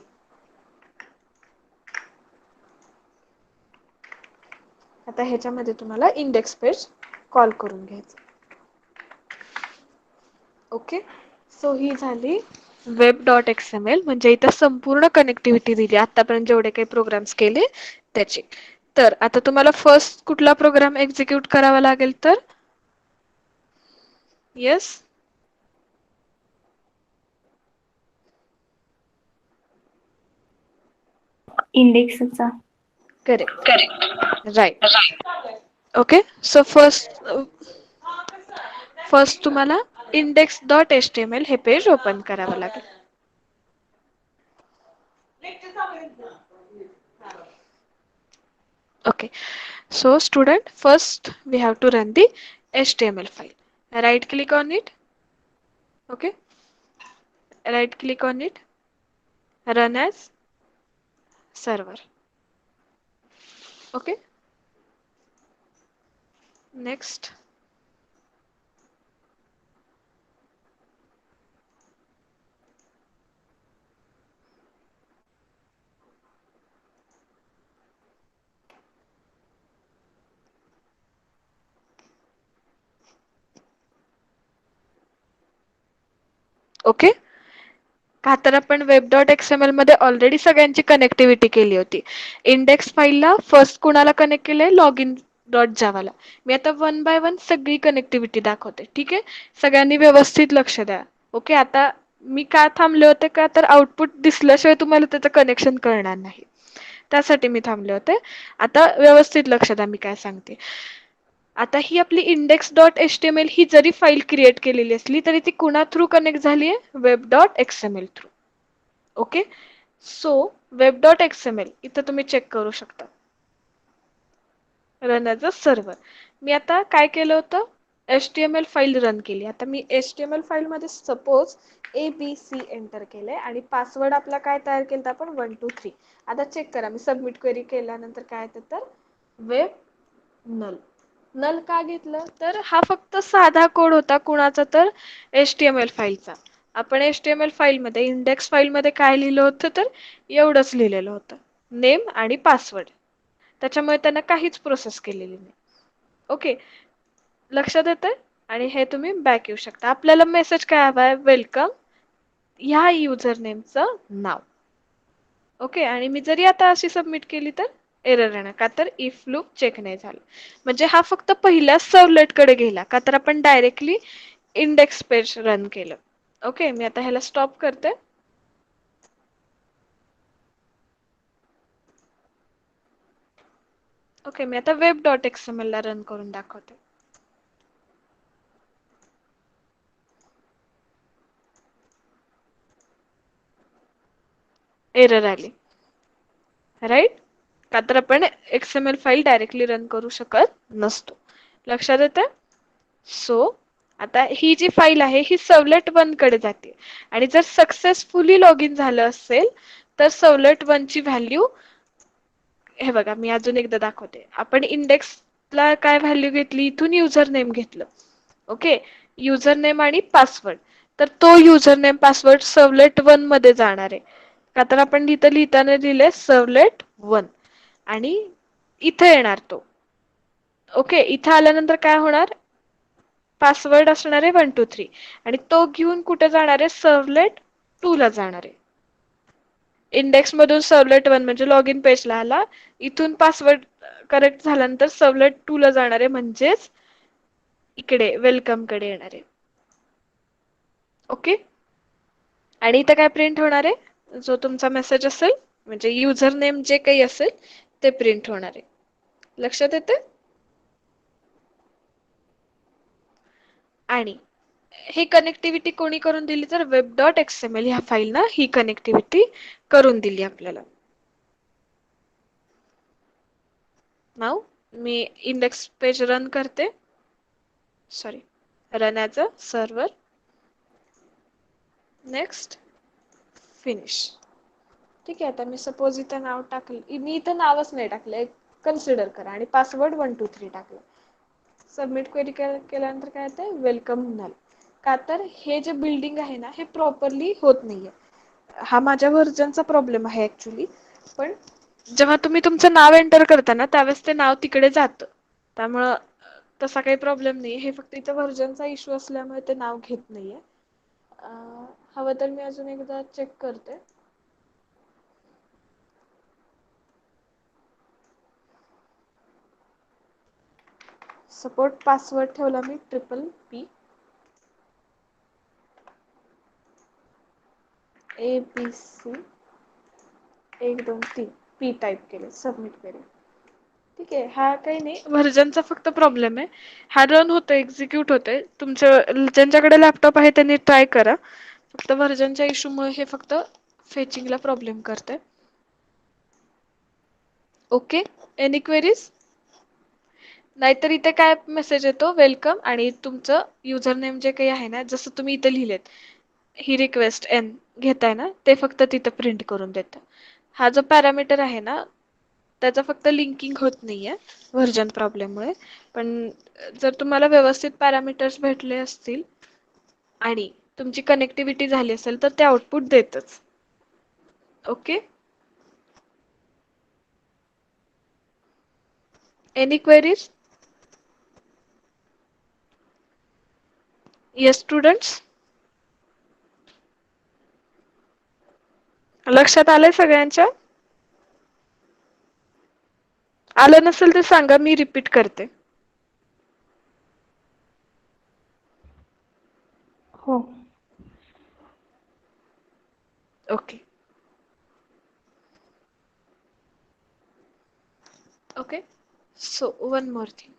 आता ह्याच्यामध्ये तुम्हाला इंडेक्स पेज कॉल करून घ्यायचं. ओके, सो ही झाली web.xml, म्हणजे इथं संपूर्ण कनेक्टिव्हिटी दिली आतापर्यंत जेवढे काही प्रोग्राम्स केले त्याची. तर आता तुम्हाला फर्स्ट कुठला प्रोग्राम एक्झिक्यूट करावा लागेल तर येस इंडेक्सचा. Correct, right. Okay, so first तुम्हाला index.html हे पेज ओपन करावं लागेल. Okay, so student, first we have to run the HTML file. Right click on it. Okay, right click on it. Run as server. Okay, next. Okay, का तर आपण web.xml मध्ये already सगळ्यांची connectivity केली होती. Index फाईलला फर्स्ट कुणाला connect केलंय, लॉगिन डॉट जावाला. मी आता वन बाय वन सगळी कनेक्टिव्हिटी दाखवते. ठीक आहे, सगळ्यांनी व्यवस्थित लक्ष द्या. ओके, आता मी का थांबले होते, का तर आउटपुट दिसल्याशिवाय तुम्हाला त्याचं कनेक्शन कळणार नाही, त्यासाठी मी थांबले होते. आता व्यवस्थित लक्ष द्या मी काय सांगते. आता ही आपली index.html ही जरी फाईल क्रिएट केलेली असली तरी ती कुणा थ्रू कनेक्ट झाली आहे, web.xml through. Okay, so web.xml इथं तुम्ही चेक करू शकता, रन ॲज अ सर्व्हर. मी आता काय केलं होतं, HTML फाईल रन केली. आता मी HTML फाईल मध्ये सपोज ABC एंटर केलंय आणि पासवर्ड आपला काय तयार केलं आपण 123. आता चेक करा, मी सबमिट क्वेरी केल्यानंतर काय येतं तर वेब नल. नल का घेतलं तर हा फक्त साधा कोड होता कुणाचा तर HTML फाईलचा. आपण HTML फाईलमध्ये इंडेक्स फाईलमध्ये काय लिहिलं होतं तर एवढंच लिहिलेलं होतं, नेम आणि पासवर्ड. त्याच्यामुळे त्यांना काहीच प्रोसेस केलेली नाही. ओके, लक्षात येतंय. आणि हे तुम्ही बॅक येऊ शकता. आपल्याला मेसेज काय हवा आहे, वेलकम ह्या युजर नेमचं नाव. ओके, आणि मी जरी आता अशी सबमिट केली तर एरर येणार, का तर इफ लूप चेक नाही झालं. म्हणजे हा फक्त पहिल्या सर्व्हलेट कडे गेला, का तर आपण डायरेक्टली इंडेक्स पेज रन केलं. ओके, मी आता ह्याला स्टॉप करते. ओके, मी आता web.xml ला रन करून दाखवते. एरर आली, राईट, का तर आपण XML फाईल डायरेक्टली रन करू शकत नसतो. लक्षात येतं. सो आता ही जी फाईल आहे ही सर्व्हलेट 1 कडे जाते, आणि जर सक्सेसफुली लॉग इन झालं असेल तर सर्व्हलेट 1 ची व्हॅल्यू, हे बघा मी अजून एकदा दाखवते. आपण इंडेक्सला काय व्हॅल्यू घेतली, इथून युजर नेम घेतलं. ओके, युजर नेम आणि पासवर्ड. तर तो युजर नेम पासवर्ड सर्व्हलेट 1 मध्ये जाणार आहे, का तर आपण इथं लिहिताना लिहिले सर्व्हलेट 1, आणि इथे येणार तो. ओके, इथं आल्यानंतर काय होणार, पासवर्ड असणार आहे 123, आणि तो घेऊन कुठे जाणार आहे, सर्व्हलेट 2 ला जाणार आहे. इंडेक्स मधून सर्व्हलेट 1 म्हणजे लॉग इन पेजला आला, इथून पासवर्ड करेक्ट झाल्यानंतर सर्व्हलेट 2 ला जाणार आहे, म्हणजेच इकडे वेलकम कडे येणार आहे. ओके, आणि इथं काय प्रिंट होणार आहे, जो तुमचा मेसेज असेल म्हणजे युजर नेम जे काही असेल ते प्रिंट होणार आहे. लक्षात येते. आणि ही कनेक्टिव्हिटी कोणी करून दिली तर web.xml ह्या फाईलनं ही कनेक्टिव्हिटी करून दिली आपल्याला. नाव मी इंडेक्स पेज रन करते, sorry, run as a server. Next, finish. ठीक आहे, आता मी सपोज इथं नाव टाकलं, मी इथं नावच नाही टाकलं, कन्सिडर करा, आणि पासवर्ड 123 टाकलं. सबमिट क्वेरी केल्यानंतर काय येतंय, वेलकम नल. का तर हे जे बिल्डिंग आहे ना हे प्रॉपरली होत नाहीये. हा माझ्या व्हर्जनचा प्रॉब्लेम आहे ऍक्च्युली. पण जेव्हा तुम्ही तुमचं नाव एंटर करता ना त्यावेळेस ते नाव तिकडे जातं. त्यामुळं तसा काही प्रॉब्लेम नाही. हे फक्त इथं व्हर्जनचा इश्यू असल्यामुळे ते नाव घेत नाहीये. हवं तर मी अजून एकदा चेक करते. सपोर्ट पासवर्ड ठेवला मी PPP ABC 1 2 3 P टाईप केले, सबमिट केले. ठीक आहे, हा काही नाही व्हर्जनचा फक्त प्रॉब्लेम आहे. हा रन होतोय, एक्झिक्यूट होतोय. तुमचं ज्यांच्याकडे लॅपटॉप आहे त्यांनी ट्राय करा. फक्त व्हर्जनच्या इश्यूमुळे हे फक्त फेचिंगला प्रॉब्लेम करतंय. Okay, any queries? नाहीतर इथे काय मेसेज येतो, वेलकम, आणि तुमचं युजर नेम जे काही आहे ना, जसं तुम्ही इथे लिहिलेत, ही रिक्वेस्ट एन घेताय ना, ते फक्त तिथं प्रिंट करून देतं. हा जो पॅरामीटर आहे ना, त्याचं फक्त लिंकिंग होत नाहीये व्हर्जन प्रॉब्लेममुळे. पण जर तुम्हाला व्यवस्थित पॅरामीटर्स भेटले असतील आणि तुमची कनेक्टिव्हिटी झाली असेल तर ते आउटपुट देतच. Okay, any queries? Yes students, लक्षात आलंय सगळ्यांच्या? आलं नसेल तर सांगा, मी रिपीट करते. हो. Okay okay, so one more thing.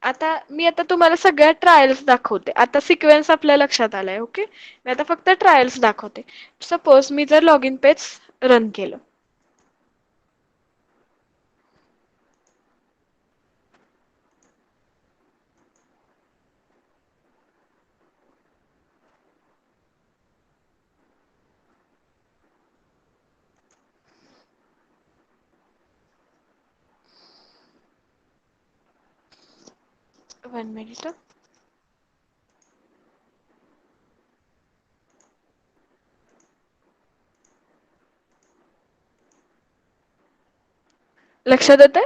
आता तुम्हाला सगळ्या ट्रायल्स दाखवते. आता सिक्वेन्स आपल्या लक्षात आलाय. ओके, मी आता फक्त ट्रायल्स दाखवते. सपोज मी जर लॉगिन पेज रन केलं, 1 मिनिट. लक्षात येतंय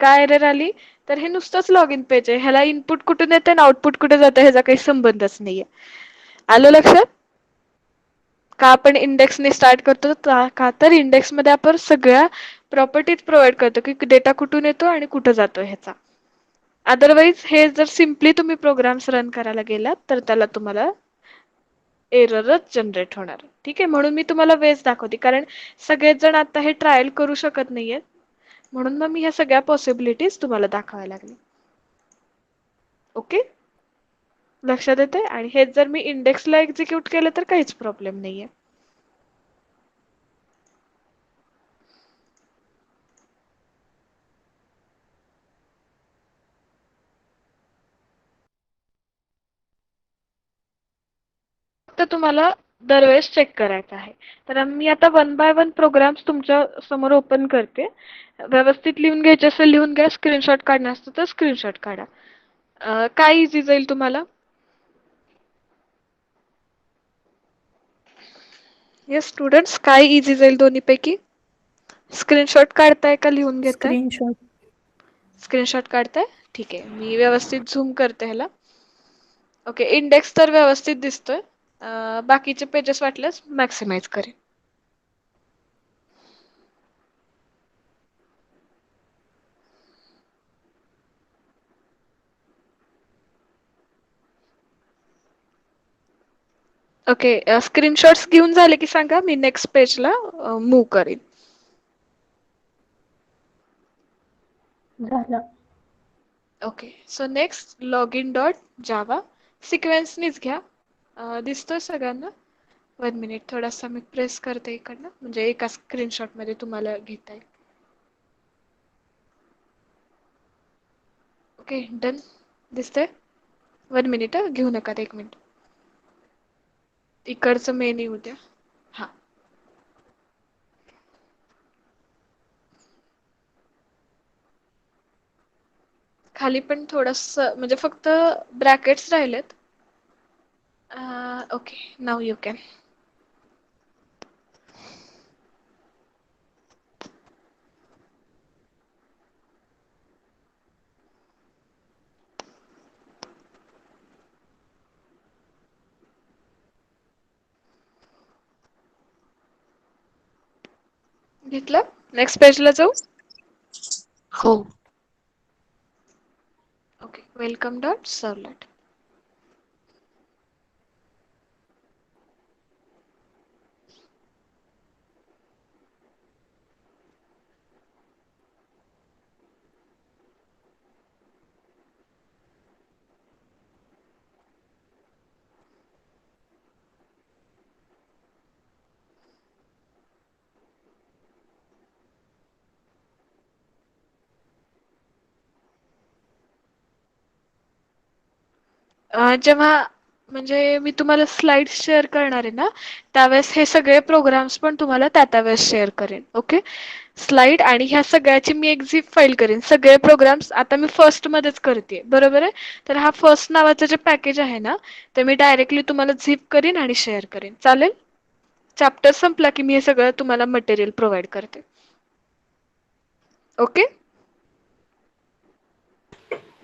काय एरर आली? तर हे नुसतंच लॉगिन पेज आहे. ह्याला इनपुट कुठून येते आणि आउटपुट कुठे जातं ह्याचा काही संबंधच नाहीये. आलं लक्षात? का आपण इंडेक्सने स्टार्ट करतो? का तर इंडेक्समध्ये आपण सगळ्या प्रॉपर्टीज प्रोव्हाइड करतो की डेटा कुठून येतो आणि कुठं जातो ह्याचा. अदरवाईज हे जर सिम्पली तुम्ही प्रोग्राम्स रन करायला गेलात तर त्याला तुम्हाला एररच जनरेट होणार. ठीक आहे, म्हणून मी तुम्हाला वेज दाखवते. कारण सगळेच जण आता हे ट्रायल करू शकत नाहीयेत. म्हणून मग मी ह्या सगळ्या पॉसिबिलिटीज तुम्हाला दाखवायला लागले. ओके, लक्षात येते? आणि हेच जर मी इंडेक्सला एक्झिक्यूट केलं तर काहीच प्रॉब्लेम नाहीये. फक्त तुम्हाला दरवेळेस चेक करायचं आहे. तर मी आता 1 बाय 1 प्रोग्राम्स तुमच्या समोर ओपन करते. व्यवस्थित लिहून घ्यायचे असेल लिहून घ्या, स्क्रीनशॉट काढणार असतं तर स्क्रीनशॉट काढा. काय इझी जाईल तुम्हाला? येस स्टुडंट्स, काय इझी जाईल दोन्हीपैकी? स्क्रीनशॉट काढताय का लिहून घेताय? स्क्रीनशॉट. स्क्रीनशॉट काढताय? ठीक आहे, मी व्यवस्थित झूम करते ह्याला. ओके, इंडेक्स तर व्यवस्थित दिसतोय. बाकीचे पेजेस वाटल्यास मॅक्सिमाइज करेन. ओके, स्क्रीनशॉट्स घेऊन झाले की सांगा, मी नेक्स्ट पेजला मूव्ह करीन. झालं. Okay, so next login dot Java सिक्वेन्सनीच घ्या. दिसतोय सगळ्यांना? 1 मिनिट, थोडासा मी प्रेस करते इकडनं म्हणजे एका स्क्रीनशॉट मध्ये तुम्हाला घेता येईल. ओके, डन दिसतंय? 1 मिनिट, घेऊ नका 1 मिनिट. इकडचं मेन येऊ द्या. हा, खाली पण थोडस म्हणजे फक्त ब्रॅकेट्स राहिलेत. Okay, now you can. घेतलं? नेक्स्ट पेजला जाऊ. हो. Okay, welcome dot servlet. जेव्हा म्हणजे मी तुम्हाला स्लाइड्स शेअर करणार आहे ना, त्यावेळेस हे सगळे प्रोग्राम्स पण तुम्हाला त्या वेळेस शेअर करेन. ओके, स्लाइड आणि ह्या सगळ्याची मी एक झिप फाईल करेन. सगळे प्रोग्राम्स आता मी फर्स्ट मध्येच करते, बरोबर आहे. तर हा फर्स्ट नावाचं जे पॅकेज आहे ना, ते मी डायरेक्टली तुम्हाला झिप करीन आणि शेअर करेन. चालेल? चॅप्टर संपला की मी हे सगळं तुम्हाला मटेरियल प्रोव्हाइड करते. ओके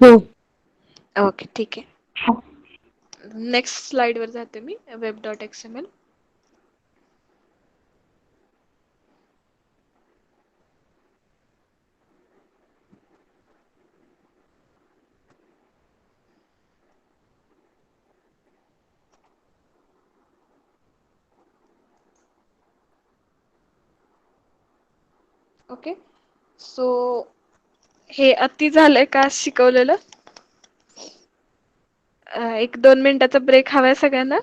हो. ओके, ठीक आहे. नेक्स्ट स्लाइड वर जाते मी. web.xml. ओके, सो हे अति झालंय का शिकवलेलं? 1-2 मिनिटाचा ब्रेक हवाय सगळ्यांना.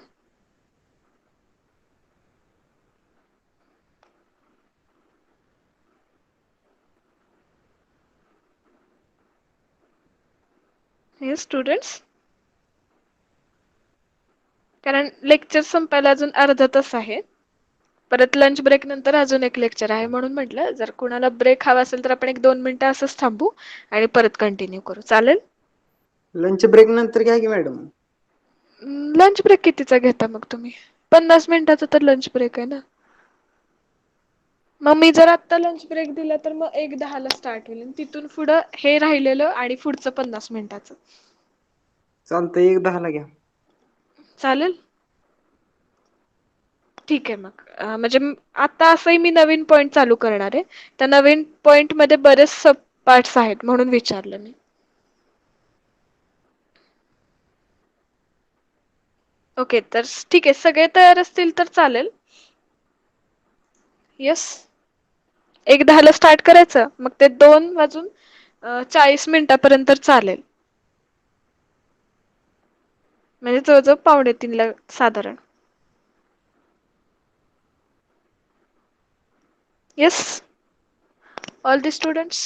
हे स्टुडंट्स, कारण लेक्चर संपायला अजून अर्धा तास आहे. परत लंच ब्रेक नंतर अजून एक लेक्चर आहे, म्हणून म्हटलं जर कुणाला ब्रेक हवा असेल तर आपण 1-2 मिनिटं असंच थांबू आणि परत कंटिन्यू करू. चालेल? लंच ब्रेक नंतर घ्या की मॅडम. लंच ब्रेक कितीचा घेता मग तुम्ही? 50 मिनिटाचा तर लंच ब्रेक आहे ना. मग मी जर आत्ता लंच ब्रेक दिला तर मग 1:10 ला स्टार्ट होईल. तिथून पुढं हे राहिलेलं आणि पुढचं 50 मिनिटाचं. चालतंय, 1:10 ला घ्या. चालेल? ठीक आहे मग. म्हणजे आता असंही मी नवीन पॉइंट चालू करणार आहे. त्या नवीन पॉइंट मध्ये बरेच सब पार्ट्स आहेत, म्हणून विचारलं मी. ओके, तर ठीक आहे. सगळे तयार असतील तर चालेल. येस, 1:10 ला स्टार्ट करायचं. मग ते 2 वाजून 40 मिनिटापर्यंत चालेल. म्हणजे जवळजवळ 2:45 ला साधारण. Yes, all the students.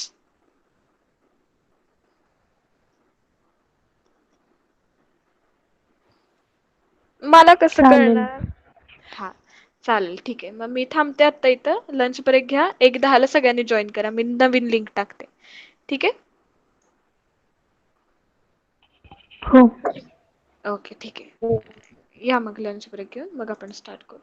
मला कसं चालेल. कळणार? हा, चालेल, ठीक आहे. मग मी थांबते आता इथं. लंच ब्रेक घ्या. 1:10 ला सगळ्यांनी जॉईन करा. मी नवीन लिंक टाकते. ठीक आहे? हो. ओके, ठीक आहे. या मग लंच ब्रेक घेऊन मग आपण स्टार्ट करू.